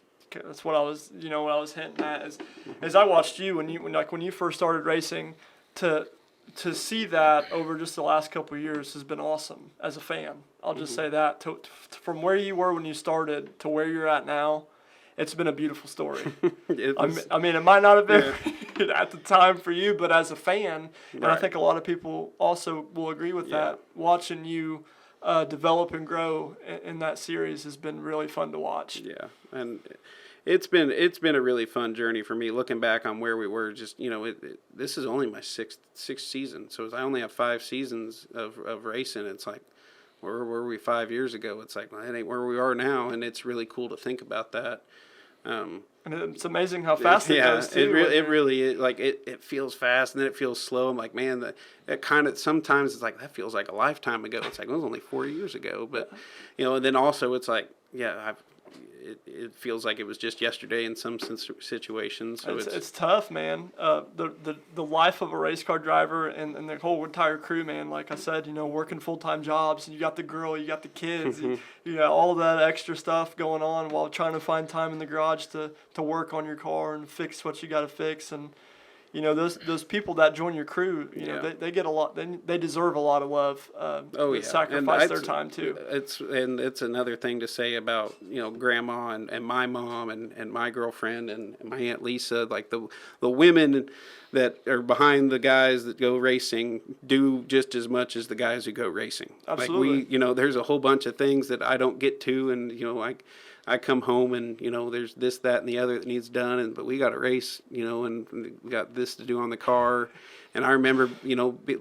S1: what I was what I was hinting at is I watched you when you first started racing to to see that over just the last couple of years has been awesome as a fan. I'll just say that from where you were when you started to where you're at now, it's been a beautiful story. I mean, it might not have been at the time for you, but as a fan, and I think a lot of people also will agree with that, watching you develop and grow in that series has been really fun to watch.
S2: Yeah, and it's been a really fun journey for me looking back on where we were. Just this is only my sixth season, so I only have 5 seasons of racing. It's like, where were we 5 years ago? It's like, well, that ain't where we are now, and it's really cool to think about that.
S1: And it's amazing how fast it goes too.
S2: It really like it feels fast and then it feels slow. I'm like, man, that kind of sometimes it's like that feels like a lifetime ago. It's like, well, it was only 4 years ago, but and then also it's like, it feels like it was just yesterday in some situations. So
S1: it's tough, man. The life of a race car driver and the whole entire crew, man. Like I said, working full-time jobs, and you got the girl, you got the kids, you got all that extra stuff going on while trying to find time in the garage to work on your car and fix what you got to fix. And those people that join your crew, they get a lot. They deserve a lot of love. Sacrifice their time too.
S2: It's another thing to say about grandma and my mom and my girlfriend and my Aunt Lisa. Like the women that are behind the guys that go racing do just as much as the guys who go racing.
S1: Absolutely.
S2: Like there's a whole bunch of things that I don't get to, and I come home and there's this, that, and the other that needs done, but we got to race, and we got this to do on the car. And I remember,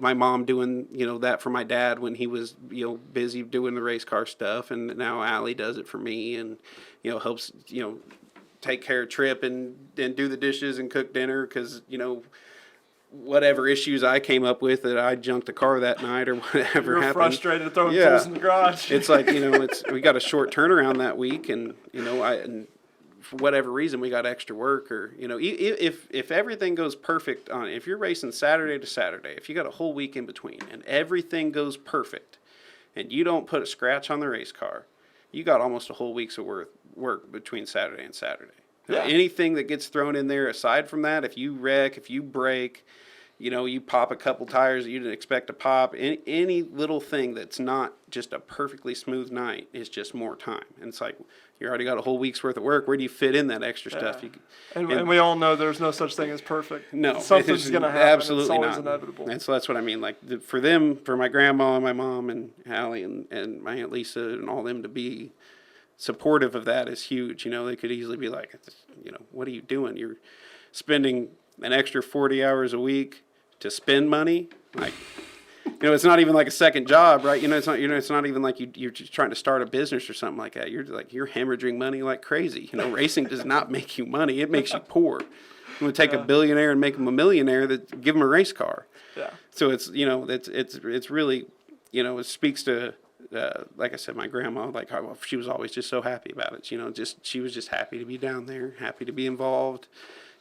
S2: my mom doing, that for my dad when he was, busy doing the race car stuff, and now Allie does it for me, and helps, take care of Trip and do the dishes and cook dinner because whatever issues I came up with that I junked the car that night or whatever
S1: You're
S2: happened.
S1: Frustrated throwing tools in the garage.
S2: It's like, we got a short turnaround that week and, and for whatever reason we got extra work or, if everything goes perfect if you're racing Saturday to Saturday, if you got a whole week in between and everything goes perfect and you don't put a scratch on the race car, you got almost a whole week's of work between Saturday and Saturday. Yeah. Anything that gets thrown in there aside from that, if you wreck, if you break, you pop a couple tires that you didn't expect to pop, any little thing that's not just a perfectly smooth night is just more time. And it's like, you already got a whole week's worth of work. Where do you fit in that extra stuff?
S1: And we all know there's no such thing as perfect.
S2: No.
S1: Something's going to happen.
S2: Absolutely
S1: it's always
S2: not.
S1: inevitable.
S2: And so that's what I mean. Like for them, for my grandma and my mom and Allie and my Aunt Lisa and all them to be supportive of that is huge. They could easily be like, what are you doing? You're spending an extra 40 hours a week to spend money. Like, it's not even like a second job, right? It's not even like you're just trying to start a business or something like that. You're hemorrhaging money like crazy. Racing does not make you money. It makes you poor. You would take a billionaire and make him a millionaire that give him a race car.
S1: Yeah.
S2: So it's, it's really, it speaks to, like I said, my grandma, like she was always just so happy about it. She was just happy to be down there, happy to be involved.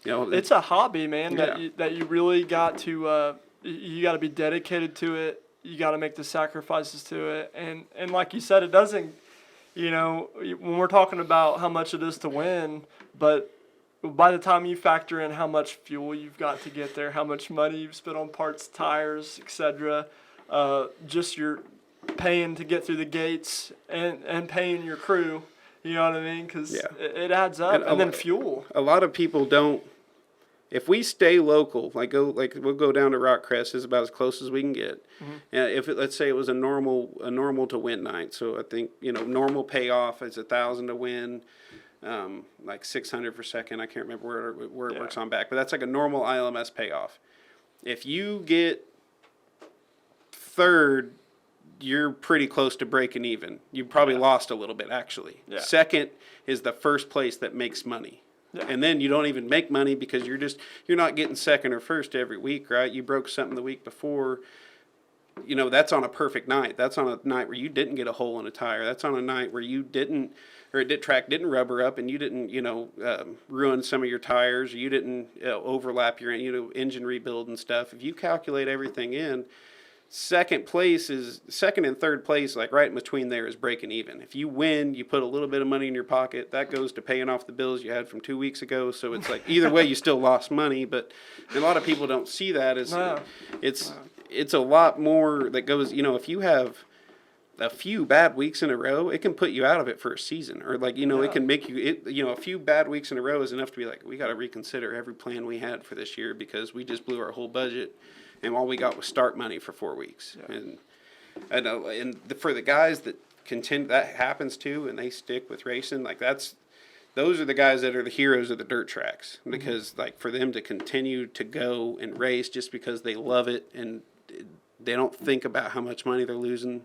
S1: It's a hobby, man. That you really got to. You got to be dedicated to it. You got to make the sacrifices to it. And like you said, it doesn't. When we're talking about how much it is to win, but by the time you factor in how much fuel you've got to get there, how much money you've spent on parts, tires, etc., just your paying to get through the gates and paying your crew, you know what I mean? Because it adds up. And then fuel.
S2: A lot of people don't. If we stay local, we'll go down to Rockcrest, is about as close as we can get. Mm-hmm. And let's say it was a normal to win night, so I think normal payoff is 1,000 to win, like 600 per second. I can't remember where it works on back, but that's like a normal ILMS payoff. If you get third, you're pretty close to breaking even. You probably lost a little bit actually. Yeah. Second is the first place that makes money. Yeah. And then you don't even make money because you're not getting second or first every week, right? You broke something the week before. That's on a perfect night. That's on a night where you didn't get a hole in a tire. That's on a night where you didn't, or track didn't rubber up and you didn't, ruin some of your tires. Or you didn't overlap your, engine rebuild and stuff. If you calculate everything in, second and third place, like right in between there, is breaking even. If you win, you put a little bit of money in your pocket. That goes to paying off the bills you had from 2 weeks ago. So it's like either way, you still lost money. But a lot of people don't see that as it's a lot more that goes. If you have a few bad weeks in a row, it can put you out of it for a season, or like it can make you. A few bad weeks in a row is enough to be like, we got to reconsider every plan we had for this year because we just blew our whole budget, and all we got was start money for 4 weeks.
S1: Yeah.
S2: And for the guys that continue, that happens too, and they stick with racing, like those are the guys that are the heroes of the dirt tracks, because like for them to continue to go and race just because they love it and they don't think about how much money they're losing.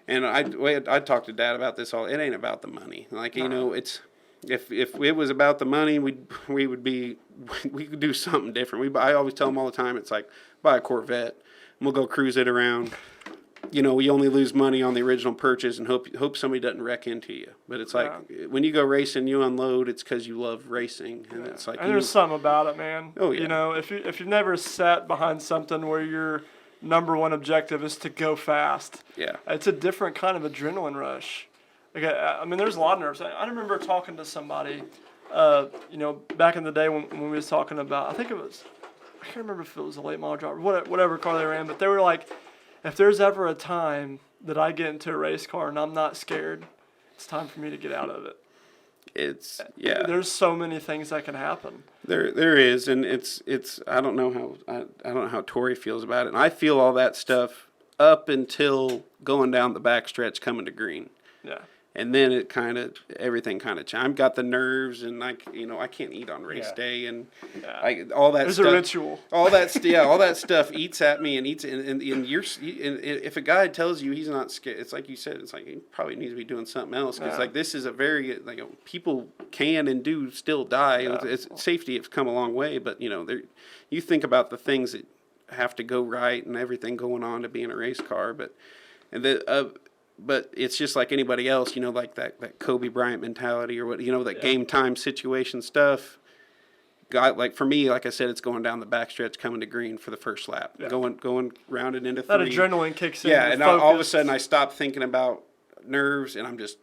S2: And I talked to Dad about this all. It ain't about the money. Like it's if it was about the money, we could do something different. I always tell them all the time. It's like, buy a Corvette and we'll go cruise it around. We only lose money on the original purchase and hope somebody doesn't wreck into you. But it's like when you go racing, you unload. It's because you love racing, and it's like.
S1: And there's something about it, man.
S2: Oh yeah.
S1: If you've never sat behind something where your number one objective is to go fast.
S2: Yeah.
S1: It's a different kind of adrenaline rush. Like I mean, there's a lot of nerves. I remember talking to somebody, back in the day when we was talking about. I can't remember if it was a late model driver, whatever car they ran, but they were like, if there's ever a time that I get into a race car and I'm not scared, it's time for me to get out of it. There's so many things that can happen.
S2: There is, and it's I don't know how Tori feels about it. And I feel all that stuff up until going down the backstretch coming to green.
S1: Yeah.
S2: And then everything kind of changed. I've got the nerves, and I can't eat on race day, and all that.
S1: There's
S2: stuff,
S1: a ritual.
S2: All that stuff eats at me and eats, and if a guy tells you he's not scared, it's like you said, it's like he probably needs to be doing something else, because like this is a very people can and do still die. Yeah. Safety has come a long way, but you think about the things that have to go right and everything going on to be in a race car, but it's just like anybody else, like that Kobe Bryant mentality or that game time situation stuff. Like for me, like I said, it's going down the backstretch, coming to green for the first lap, going rounded into
S1: that
S2: three.
S1: That adrenaline kicks in.
S2: Yeah, and all of a sudden I stop thinking about nerves and I'm just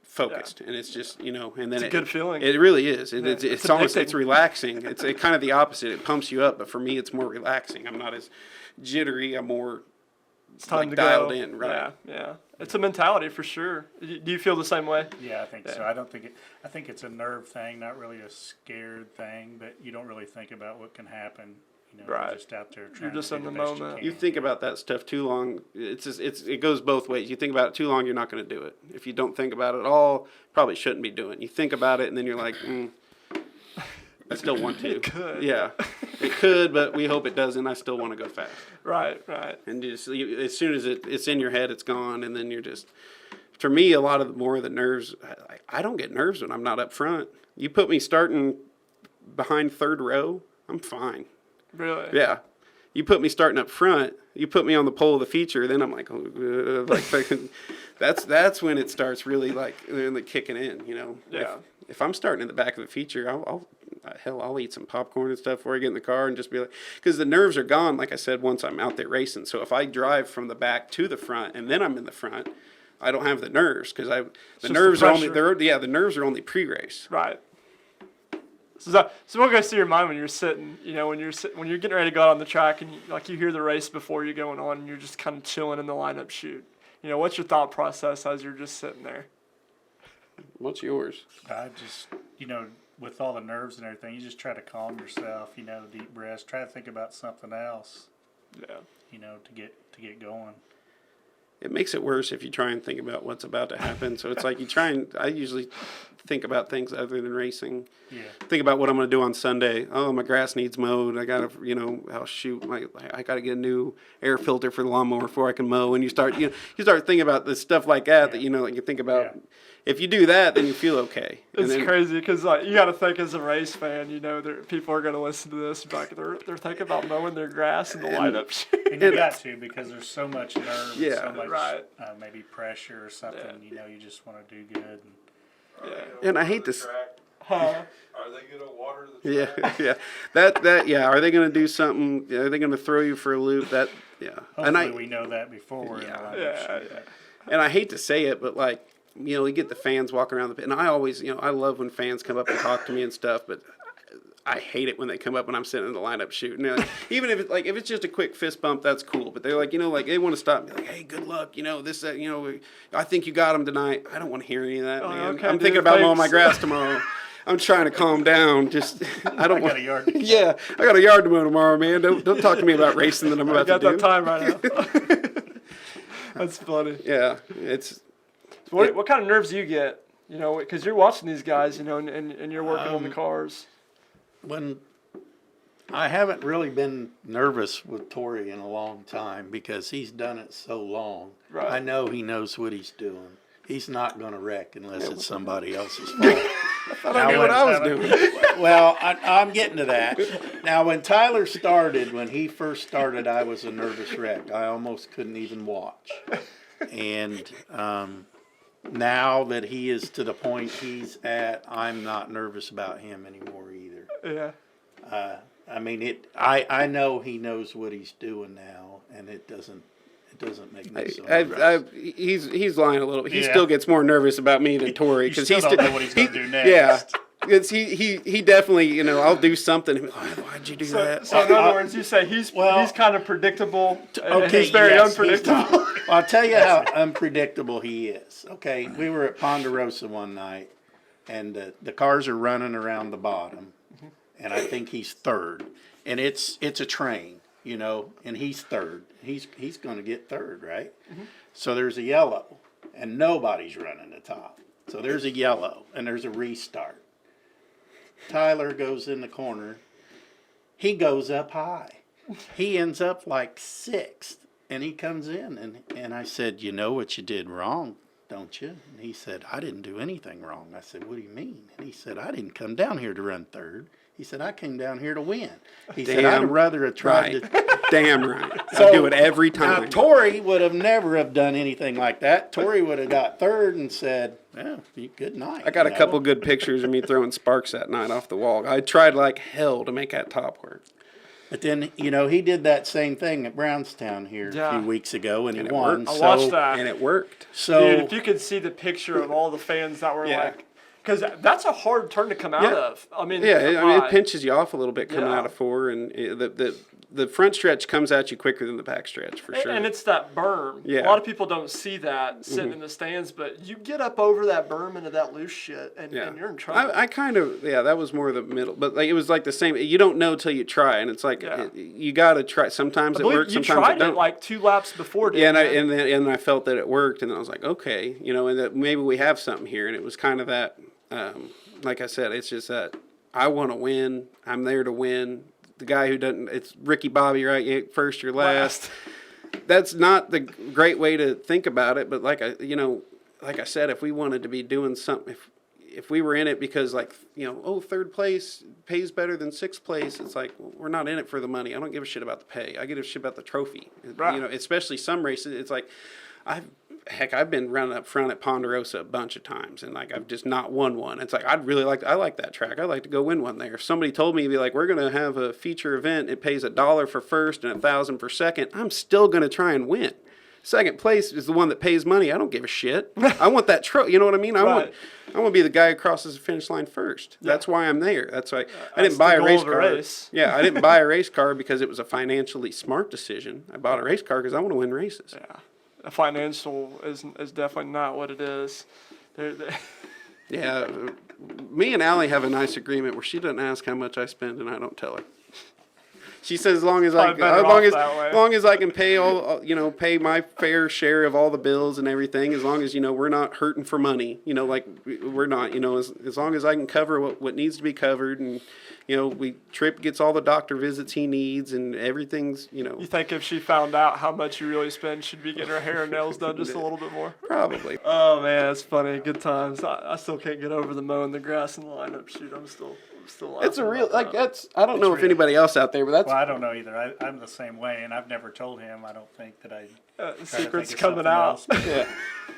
S2: focused, and it's just and then
S1: it's a good feeling.
S2: It really is, and it's almost
S1: addicting.
S2: Relaxing. It's kind of the opposite. It pumps you up, but for me, it's more relaxing. I'm not as jittery. I'm more.
S1: It's time to
S2: dialed
S1: go.
S2: in, right?
S1: Yeah. It's a mentality for sure. Do you feel the same way?
S4: Yeah, I think so. I think it's a nerve thing, not really a scared thing, but you don't really think about what can happen.
S1: Right.
S4: You're just out there trying
S1: You're just
S4: to
S1: in
S4: do
S1: the
S4: best
S1: moment.
S4: You
S2: You think about that stuff too long. It goes both ways. You think about it too long, you're not going to do it. If you don't think about it at all, probably shouldn't be doing it. You think about it, and then you're like, I still want to.
S1: It could.
S2: Yeah, it could, but we hope it doesn't. I still want to go fast.
S1: Right.
S2: And just as soon as it's in your head, it's gone, and then you're just. For me, a lot of more of the nerves. I don't get nerves when I'm not up front. You put me starting behind third row, I'm fine.
S1: Really?
S2: Yeah. You put me starting up front. You put me on the pole of the feature. Then I'm like, that's when it starts really kicking in.
S1: Yeah.
S2: If I'm starting in the back of the feature, I'll eat some popcorn and stuff before I get in the car and just be like, because the nerves are gone. Like I said, once I'm out there racing. So if I drive from the back to the front and then I'm in the front, I don't have the nerves because the nerves are only pre-race.
S1: Right. So what goes through your mind when you're sitting, when you're getting ready to go out on the track and you hear the race before you're going on and you're just kind of chilling in the lineup chute. What's your thought process as you're just sitting there?
S2: What's yours?
S4: I just, with all the nerves and everything, you just try to calm yourself, deep breaths, try to think about something else.
S1: Yeah.
S4: To get going.
S2: It makes it worse if you try and think about what's about to happen. So it's like I usually think about things other than racing.
S4: Yeah.
S2: Think about what I'm going to do on Sunday. Oh, my grass needs mowed. I got to, I got to get a new air filter for the lawnmower before I can mow. And you start thinking about the stuff like that, you think about. Yeah. If you do that, then you feel okay.
S1: It's crazy because you got to think as a race fan, people are going to listen to this. They're thinking about mowing their grass in the lineup.
S4: And you got to because there's so much nerve, and so much
S1: right.
S4: Maybe pressure or something. Yeah. You just want to do good.
S2: And I hate this.
S5: Are they going to water the track?
S2: Yeah. Are they going to do something? Are they going to throw you for a loop?
S4: Hopefully we know that before we're in the lineup.
S1: Yeah.
S2: And I hate to say it, but you get the fans walking around the pit. And I always, I love when fans come up and talk to me and stuff, but I hate it when they come up and I'm sitting in the lineup shooting. Like, even if it's just a quick fist bump, that's cool. But they're like, like they want to stop me, like, hey, good luck, this, that, I think you got him tonight. I don't want to hear any of that, man.
S1: okay,
S2: I'm
S1: dude,
S2: thinking about mowing my
S1: thanks.
S2: grass tomorrow. I'm trying to calm down. Just I don't
S4: I got
S2: want.
S4: a yard to
S2: Yeah, I got a yard to mow tomorrow, man. Don't talk to me about racing that I'm
S1: I
S2: about
S1: got
S2: to do.
S1: that time right now. That's funny.
S2: Yeah, it's.
S1: What kind of nerves do you get? Because you're watching these guys, and you're working on the cars.
S3: When I haven't really been nervous with Tori in a long time because he's done it so long.
S1: Right.
S3: I know he knows what he's doing. He's not going to wreck unless it's somebody else's fault.
S2: I knew what I was doing.
S3: Well, I'm getting to that. Now, when Tyler started, when he first started, I was a nervous wreck. I almost couldn't even watch. And now that he is to the point he's at, I'm not nervous about him anymore either.
S1: Yeah.
S3: I mean, I know he knows what he's doing now, and it doesn't make me so nervous.
S2: He's lying a little. He
S4: Yeah.
S2: still gets more nervous about me than Tori
S4: You still don't know what he's going to do next.
S2: Yeah, it's he definitely I'll do something. Why'd you do that?
S1: So in other words, you say he's kind of predictable. And he's very
S3: yes,
S1: unpredictable.
S3: Well, I'll tell you how unpredictable he is. Okay, we were at Ponderosa one night, and the cars are running around the bottom, and I think he's third, and it's a train, and he's third. He's going to get third, right? So there's a yellow, and nobody's running the top. So there's a yellow, and there's a restart. Tyler goes in the corner. He goes up high. He ends up like sixth, and he comes in, and I said, you know what you did wrong, don't you? And he said, I didn't do anything wrong. I said, what do you mean? And he said, I didn't come down here to run third. He said, I came down here to win. He said, I'd rather have tried to.
S2: Damn right. I do it every
S3: Now,
S2: time.
S3: Tori would have never have done anything like that. Tori would have got third and said, well, good night.
S2: I got a couple good pictures of me throwing sparks that night off the wall. I tried like hell to make that top work.
S3: But then, he did that same thing at Brownstown here a
S1: Yeah.
S3: few weeks ago, and he
S2: it
S3: won.
S2: worked.
S1: I watched that.
S2: And it worked.
S3: So,
S1: Dude, if you could see the picture of all the fans that were
S2: Yeah.
S1: like, because that's a hard turn to come out
S2: Yeah.
S1: of. I mean,
S2: Yeah, it
S1: my-
S2: pinches you off a little bit coming
S1: Yeah.
S2: out of four, and the front stretch comes at you quicker than the back stretch for sure.
S1: And it's that berm.
S2: Yeah.
S1: A lot of people don't see that sitting in the stands, but you get up over that berm into that loose shit, and you're in trouble.
S2: I kind of, that was more the middle, but like it was like the same. You don't know till you try, and it's like
S1: Yeah.
S2: you got to try. Sometimes
S1: I
S2: it
S1: believe
S2: works,
S1: you
S2: sometimes
S1: tried
S2: it don't.
S1: it like 2 laps before,
S2: Yeah,
S1: didn't
S2: and
S1: you?
S2: then I felt that it worked, and then I was like, okay, and that maybe we have something here, and it was kind of that. Like I said, it's just that I want to win. I'm there to win. The guy who doesn't, it's Ricky Bobby, right? You ain't first, you're last. That's not the great way to think about it, but like I said, if we wanted to be doing something, if we were in it because third place pays better than sixth place, it's like we're not in it for the money. I don't give a shit about the pay. I give a shit about the trophy.
S1: Right.
S2: Especially some races, it's like I've been running up front at Ponderosa a bunch of times, and like I've just not won one. It's like I like that track. I'd like to go win one there. If somebody told me, be like, we're gonna have a feature event, it pays $1 for first and $1,000 for second, I'm still gonna try and win. Second place is the one that pays money. I don't give a shit. I want that trophy. You know what I mean? I want to be the guy who crosses the finish line first. Yeah. That's why I'm there. That's why I didn't buy a race car. Yeah, I didn't buy a race car because it was a financially smart decision. I bought a race car because I want to win races.
S1: Yeah. Financial is definitely not what it is.
S2: Yeah, me and Allie have a nice agreement where she doesn't ask how much I spend and I don't tell her. She says as long as I can pay pay my fair share of all the bills and everything, as long as we're not hurting for money, we're not, as long as I can cover what needs to be covered, and Tripp gets all the doctor visits he needs and everything's.
S1: You think if she found out how much you really spend, she'd be getting her hair and nails done just a little bit more?
S2: Probably.
S1: Oh man, that's funny. Good times. I still can't get over the mowing the grass in the lineup shoot. I'm still.
S2: It's a real I don't know if anybody else out there, but that's.
S4: Well, I don't know either. I'm the same way, and I've never told him. I don't think that I.
S1: The secret's coming out.
S2: Yeah.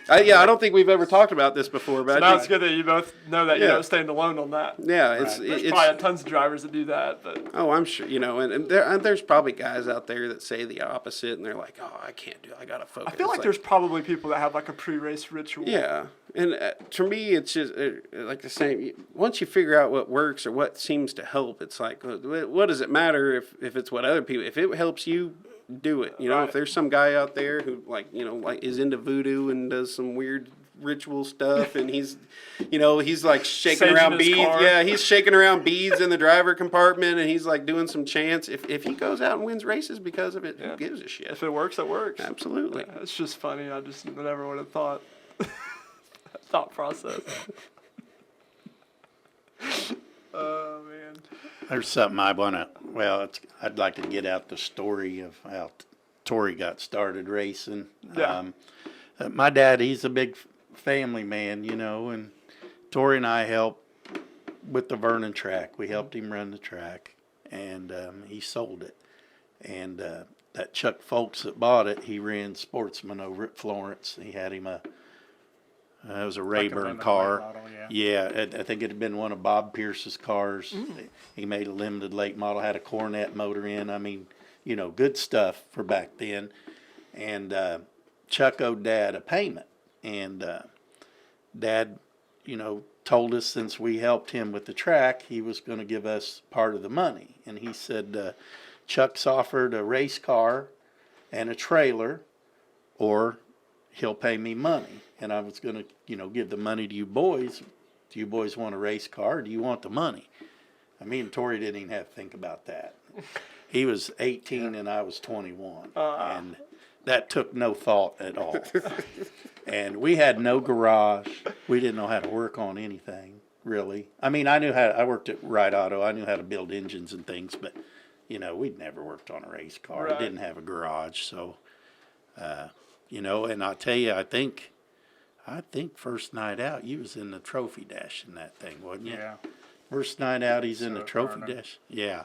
S2: I don't think we've ever talked about this before, but
S1: So now it's good that you both know that you don't stand alone on that.
S2: Yeah,
S1: There's probably tons of drivers that do that, but
S2: I'm sure and there's probably guys out there that say the opposite, and they're like, oh, I can't do it. I gotta focus.
S1: I feel like there's probably people that have like a pre-race ritual.
S2: Yeah, And to me, it's just like the same. Once you figure out what works or what seems to help, it's like, what does it matter if it's what other people? If it helps you, do it. You know,
S1: Right.
S2: if there's some guy out there who like is into voodoo and does some weird ritual stuff, and he's like shaking
S1: Saging
S2: around
S1: his
S2: beads.
S1: car.
S2: Yeah, he's shaking around beads in the driver compartment, and he's like doing some chants. If he goes out and wins races because of it,
S1: Yeah.
S2: who gives a shit?
S1: If it works, it works.
S2: Absolutely.
S1: Yeah, it's just funny. I just never would have thought. Thought process. Oh man.
S3: There's something I'd like to get out the story of how Tori got started racing.
S1: Yeah.
S3: My dad, he's a big family man, and Tori and I helped with the Vernon track. We helped him run the track, and he sold it. And that Chuck Folks that bought it, he ran Sportsman over at Florence. He had him it was a Rayburn
S4: limited
S3: car.
S4: late model,
S3: Yeah, I think it had been one of Bob Pierce's cars. He made a limited late model, had a Cornet motor in. I mean, good stuff for back then. And Chuck owed Dad a payment. And Dad, told us since we helped him with the track, he was going to give us part of the money. And he said, Chuck's offered a race car and a trailer, or he'll pay me money. And I was going to, give the money to you boys. Do you boys want a race car, or do you want the money? Me and Tori didn't even have to think about that. He was 18 and I was 21. And that took no thought at all. And we had no garage. We didn't know how to work on anything, really. I worked at Wright Auto. I knew how to build engines and things, but, we'd never worked on a race car.
S1: Right.
S3: We didn't have a garage. So, and I'll tell you, I think first night out, you was in the trophy dash in that thing, wasn't you?
S4: Yeah.
S3: First night out, he's in the
S4: So
S3: trophy
S4: Arnold.
S3: dash. Yeah.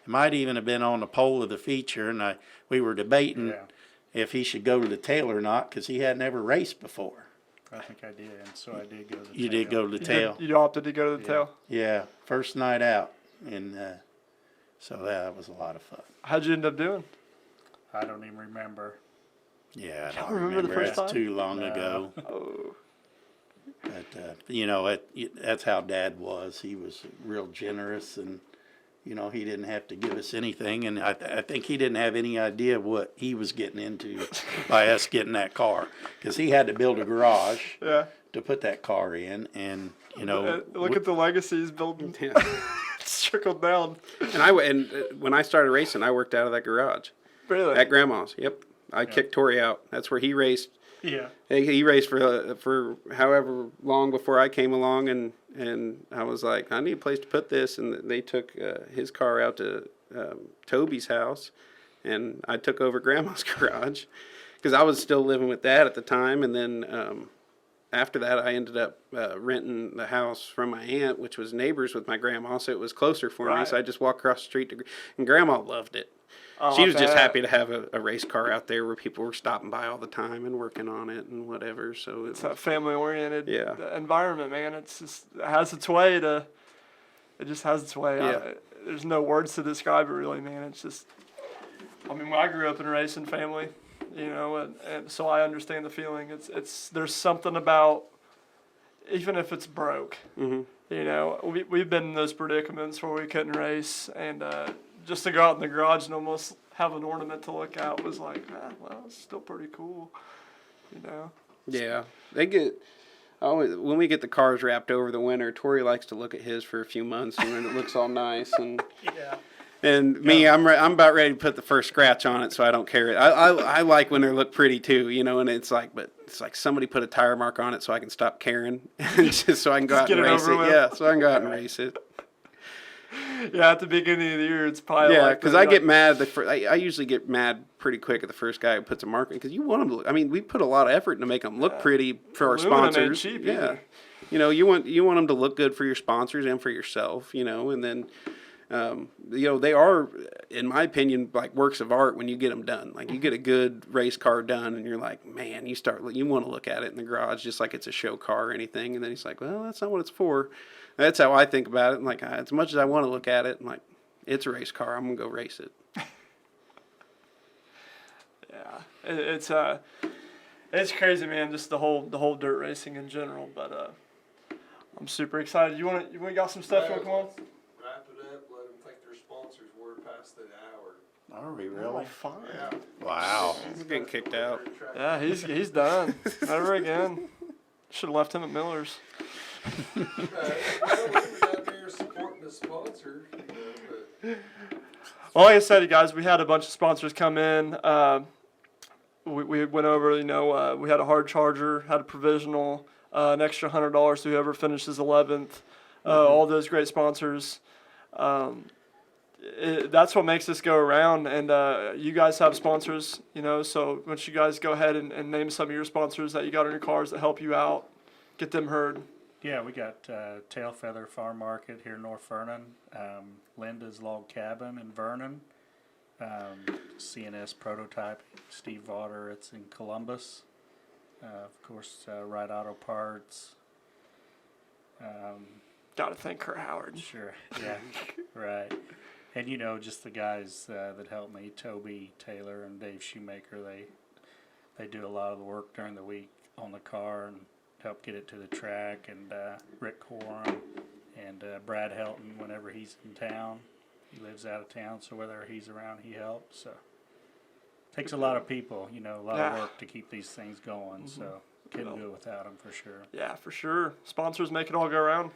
S3: It might even have been on the pole of the feature, and we were debating
S4: Yeah.
S3: if he should go to the tail or not, because he hadn't ever raced before.
S4: I think I did, and so I did go to the
S3: You did go to the tail?
S1: You opted to go to the
S4: Yeah.
S1: tail.
S3: Yeah, first night out. And so that was a lot of fun.
S1: How'd you end up doing?
S4: I don't even remember.
S3: Yeah, I
S1: Y'all
S3: don't
S1: remember the
S3: remember.
S1: first
S3: That's
S1: time?
S3: too long
S4: No.
S3: ago.
S1: Oh.
S3: But, that's how Dad was. He was real generous, and, he didn't have to give us anything. And I think he didn't have any idea what he was getting into by us getting that car. Because he had to build a garage
S1: Yeah.
S3: to put that car in. And,
S1: Look at the legacies building.
S2: Yeah.
S1: It's trickled down.
S2: And when I started racing, I worked out of that garage
S1: Really?
S2: at Grandma's. Yep, I kicked Tori out. That's where he raced.
S4: Yeah.
S2: He raced for however long before I came along, and I was like, I need a place to put this, and they took his car out to Toby's house, and I took over Grandma's garage because I was still living with Dad at the time, and then after that I ended up renting the house from my aunt, which was neighbors with my grandma, so it was closer for me.
S1: Right.
S2: So I just walked across the street and Grandma loved it.
S1: Oh,
S2: She
S1: I
S2: was just
S1: bet.
S2: happy to have a race car out there where people were stopping by all the time and working on it and whatever. So
S1: It's that family-oriented
S2: Yeah.
S1: environment, man. It has its way to. It just has its way.
S2: Yeah.
S1: There's no words to describe it, really, man. It's just. When I grew up in a racing family, and so I understand the feeling. There's something about, even if it's broke, we've been in those predicaments where we couldn't race, and just to go out in the garage and almost have an ornament to look at was like, it's still pretty cool,
S2: yeah, they get. Always, when we get the cars wrapped over the winter, Tori likes to look at his for a few months, and then it looks all nice. And
S1: Yeah.
S2: and me, I'm about ready to put the first scratch on it, so I don't care. I like when they look pretty too, and it's like somebody put a tire mark on it so I can stop caring, just so I can go out
S1: get
S2: and
S1: it
S2: race
S1: over
S2: it.
S1: with.
S2: Yeah, so I can go out and race it.
S1: Yeah, at the beginning of the year, it's probably
S2: Yeah,
S1: like
S2: because I get mad. I usually get mad pretty quick at the first guy who puts a mark in, because you want them to look. We put a lot of effort to make them look pretty for our
S1: Aluminum ain't
S2: sponsors.
S1: cheap
S2: Yeah,
S1: either.
S2: you want them to look good for your sponsors and for yourself. And then they are, in my opinion, like works of art when you get them done. Like you get a good race car done, and you're like, man, you want to look at it in the garage just like it's a show car or anything. And then he's like, well, that's not what it's for. That's how I think about it. And like, as much as I want to look at it, I'm like, it's a race car. I'm gonna go race it.
S1: Yeah, it's It's crazy, man. Just the whole dirt racing in general. But I'm super excited. You got some stuff you want to come on?
S5: Wrap it up. Let them think their sponsors were past the hour.
S3: Are we
S1: Oh,
S3: really?
S1: fine.
S5: Yeah.
S3: Wow.
S2: He's getting kicked out.
S1: Yeah, he's done. Never again. Should have left him at Miller's.
S5: We was out there supporting the sponsor. But
S1: Well, like I said, you guys, we had a bunch of sponsors come in. We went over, we had a hard charger, had a provisional, an extra $100 to whoever finishes 11th. All those great sponsors. That's what makes this go around. And you guys have sponsors, so why don't you guys go ahead and name some of your sponsors that you got on your cars that help you out, get them heard.
S4: Yeah, we got Tail Feather Farm Market here in North Vernon, Linda's Log Cabin in Vernon, CNS Prototype, Steve Vaughter, it's in Columbus, of course, Ride Auto Parts.
S1: Gotta thank Kurt Howard.
S4: Sure, yeah, right. And just the guys that help me, Toby Taylor and Dave Shoemaker, they do a lot of the work during the week on the car and help get it to the track, and Rick Coram and Brad Helton whenever he's in town. He lives out of town, so whether he's around, he helps. So takes a lot of people, a lot of work to keep these things going. So couldn't do it without them for sure.
S1: Yeah, for sure. Sponsors make it all go around.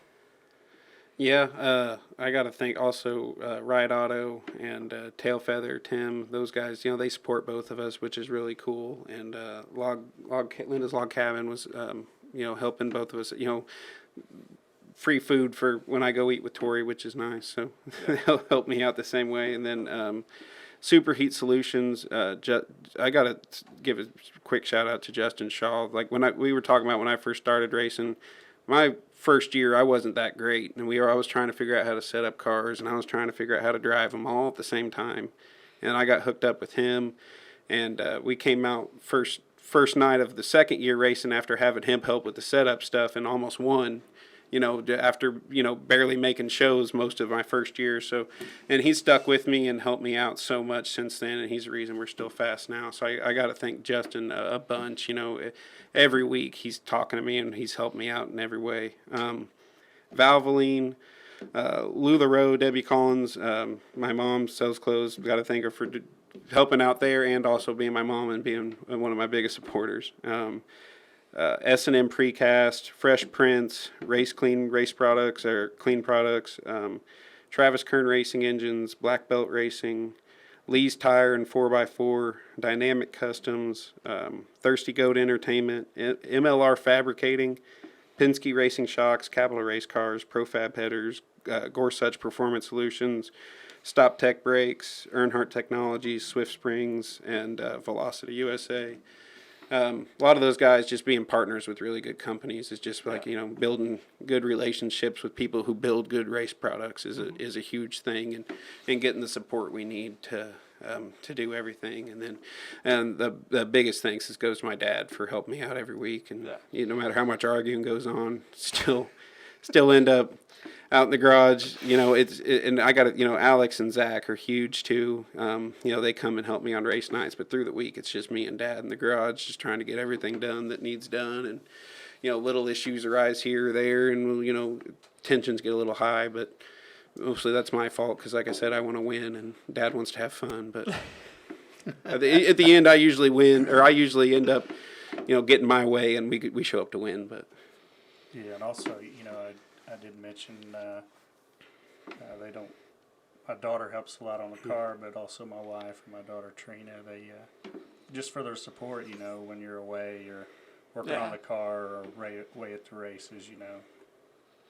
S2: Yeah, I got to thank also Ride Auto and Tail Feather, Tim. Those guys, they support both of us, which is really cool. And Linda's Log Cabin was, helping both of us. Free food for when I go eat with Tori, which is nice. So they'll help me out the same way. And then Superheat Solutions. I got to give a quick shout out to Justin Shaw. Like we were talking about when I first started racing. My first year, I wasn't that great, and I was trying to figure out how to set up cars, and I was trying to figure out how to drive them all at the same time. And I got hooked up with him, and we came out first night of the second year racing after having him help with the setup stuff, and almost won. After barely making shows most of my first year. So, and he's stuck with me and helped me out so much since then, and he's the reason we're still fast now. So I got to thank Justin a bunch. Every week he's talking to me and he's helped me out in every way. Valvoline, Lula Rowe, Debbie Collins, my mom sells clothes. Got to thank her for helping out there and also being my mom and being one of my biggest supporters. S&M Precast, Fresh Prints, Race Clean Race Products or Clean Products, Travis Kern Racing Engines, Black Belt Racing, Lee's Tire and 4x4, Dynamic Customs, Thirsty Goat Entertainment, MLR Fabricating, Penske Racing Shocks, Capital Race Cars, Profab Headers, Gorsuch Performance Solutions, Stop Tech Brakes, Earnhardt Technologies, Swift Springs, and Velocity USA. A lot of those guys just being partners with really good companies is just like, building good relationships with people who build good race products is a huge thing, and getting the support we need to do everything. And the biggest thanks goes to my dad for helping me out every week. And no matter how much arguing goes on, still end up out in the garage, and I got Alex and Zach are huge too. They come and help me on race nights, but through the week it's just me and Dad in the garage, just trying to get everything done that needs done. And little issues arise here or there, and tensions get a little high, but mostly that's my fault because, like I said, I want to win, and Dad wants to have fun. But at the end, I usually win, or I usually end up, getting my way, and we show up to win. But
S4: yeah, and also, I did mention they don't. My daughter helps a lot on the car, but also my wife and my daughter Trina. They just for their support. When you're away, you're working on the car or away at the races.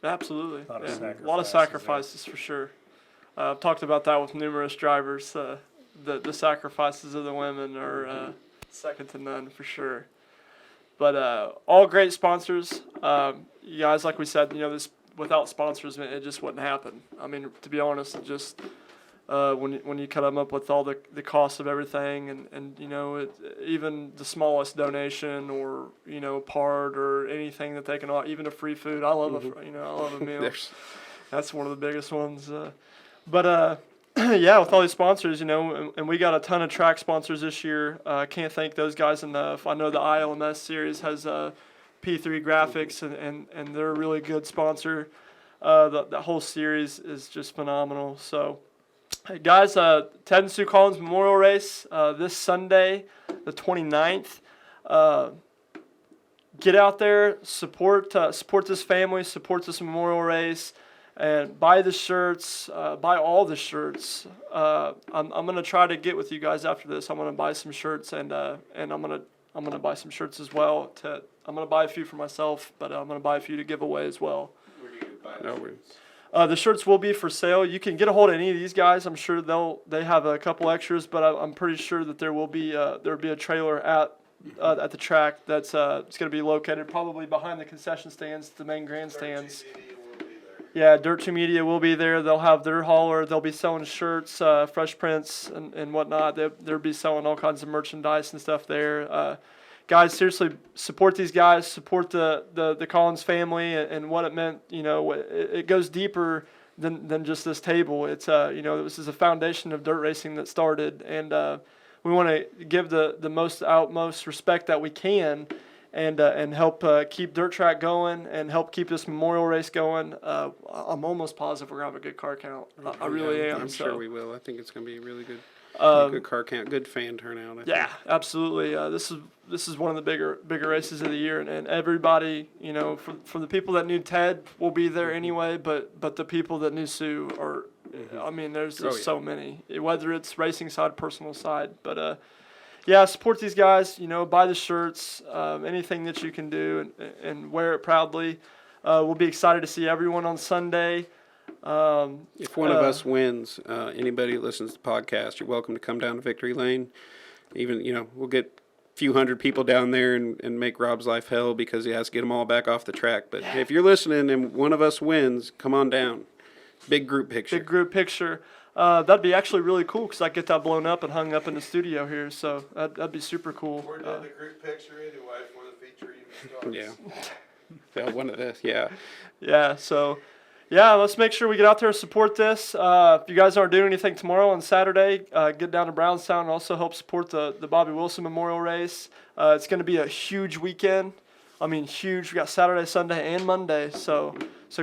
S1: Absolutely.
S4: A
S1: lot of sacrifices for sure. I've talked about that with numerous drivers. The sacrifices of the women are second to none for sure. But all great sponsors. You guys, like we said, this without sponsors, it just wouldn't happen. I mean, to be honest, it just when you cut them up with all the cost of everything, and even the smallest donation or part or anything that they can, even a free food. I love I love a meal. That's one of the biggest ones. But yeah, with all these sponsors, and we got a ton of track sponsors this year. Can't thank those guys enough. I know the ILMS series has P3 Graphics, and they're a really good sponsor. The whole series is just phenomenal. So, hey guys, Ted and Sue Collins Memorial Race this Sunday, the 29th. Get out there, support this family, support this memorial race, and buy the shirts, buy all the shirts. I'm gonna try to get with you guys after this. I'm gonna buy some shirts, and I'm gonna buy some shirts as well. I'm gonna buy a few for myself, but I'm gonna buy a few to give away as well.
S5: Where do you buy
S2: No,
S5: it?
S1: The shirts will be for sale. You can get a hold of any of these guys. I'm sure they have a couple extras, but I'm pretty sure that there'll be a trailer at the track that's it's going to be located probably behind the concession stands, the main grandstands. Yeah, Dirt 2 Media will be there. They'll have their hauler. They'll be selling shirts, fresh prints, and whatnot. They'll be selling all kinds of merchandise and stuff there. Guys, seriously, support these guys. Support the Collins family and what it meant. It goes deeper than just this table. It's this is a foundation of dirt racing that started, and we want to give the utmost respect that we can, and help keep dirt track going and help keep this memorial race going. I'm almost positive we're gonna have a good car count. I really am.
S2: I'm sure we will. I think it's going to be really good.
S1: Um,
S2: Good car count, good fan turnout. I think.
S1: Yeah, absolutely. This is one of the bigger races of the year, and everybody, for the people that knew Ted will be there anyway, but the people that knew Sue are, I mean, there's just so many, whether it's racing side, personal side, but yeah, support these guys. Buy the shirts, anything that you can do, and wear it proudly. We'll be excited to see everyone on Sunday.
S2: If one of us wins, anybody that listens to the podcast, you're welcome to come down to Victory Lane. Even, we'll get a few hundred people down there and make Rob's life hell because he has to get them all back off the track. But if you're listening and one of us wins, come on down. Big group picture.
S1: Big group picture. That'd be actually really cool because I get that blown up and hung up in the studio here. So that'd be super cool.
S5: We're doing the group picture anyway before the feature even starts.
S2: Yeah. Yeah, one of this, yeah.
S1: Yeah, so, let's make sure we get out there and support this. If you guys aren't doing anything tomorrow on Saturday, get down to Brownstown and also help support the Bobby Wilson Memorial Race. It's going to be a huge weekend. I mean, huge. We got Saturday, Sunday, and Monday. So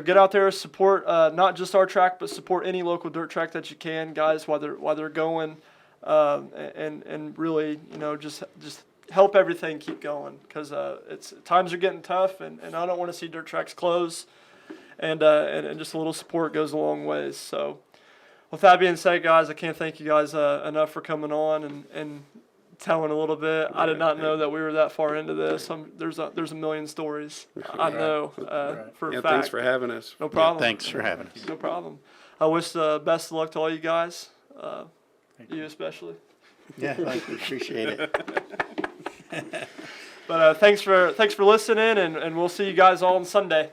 S1: get out there, support not just our track, but support any local dirt track that you can, guys, while they're going, and really, just help everything keep going because times are getting tough, and I don't want to see dirt tracks close, and just a little support goes a long ways. So, with that being said, guys, I can't thank you guys enough for coming on and telling a little bit. I did not know that we were that far into this. There's a million stories. I know for a fact.
S2: Thanks for having us.
S1: No problem.
S3: Thanks for having us.
S1: No problem. I wish best of luck to all you guys. You especially.
S3: Yeah, thank you. Appreciate it.
S1: But thanks for listening, and we'll see you guys all on Sunday.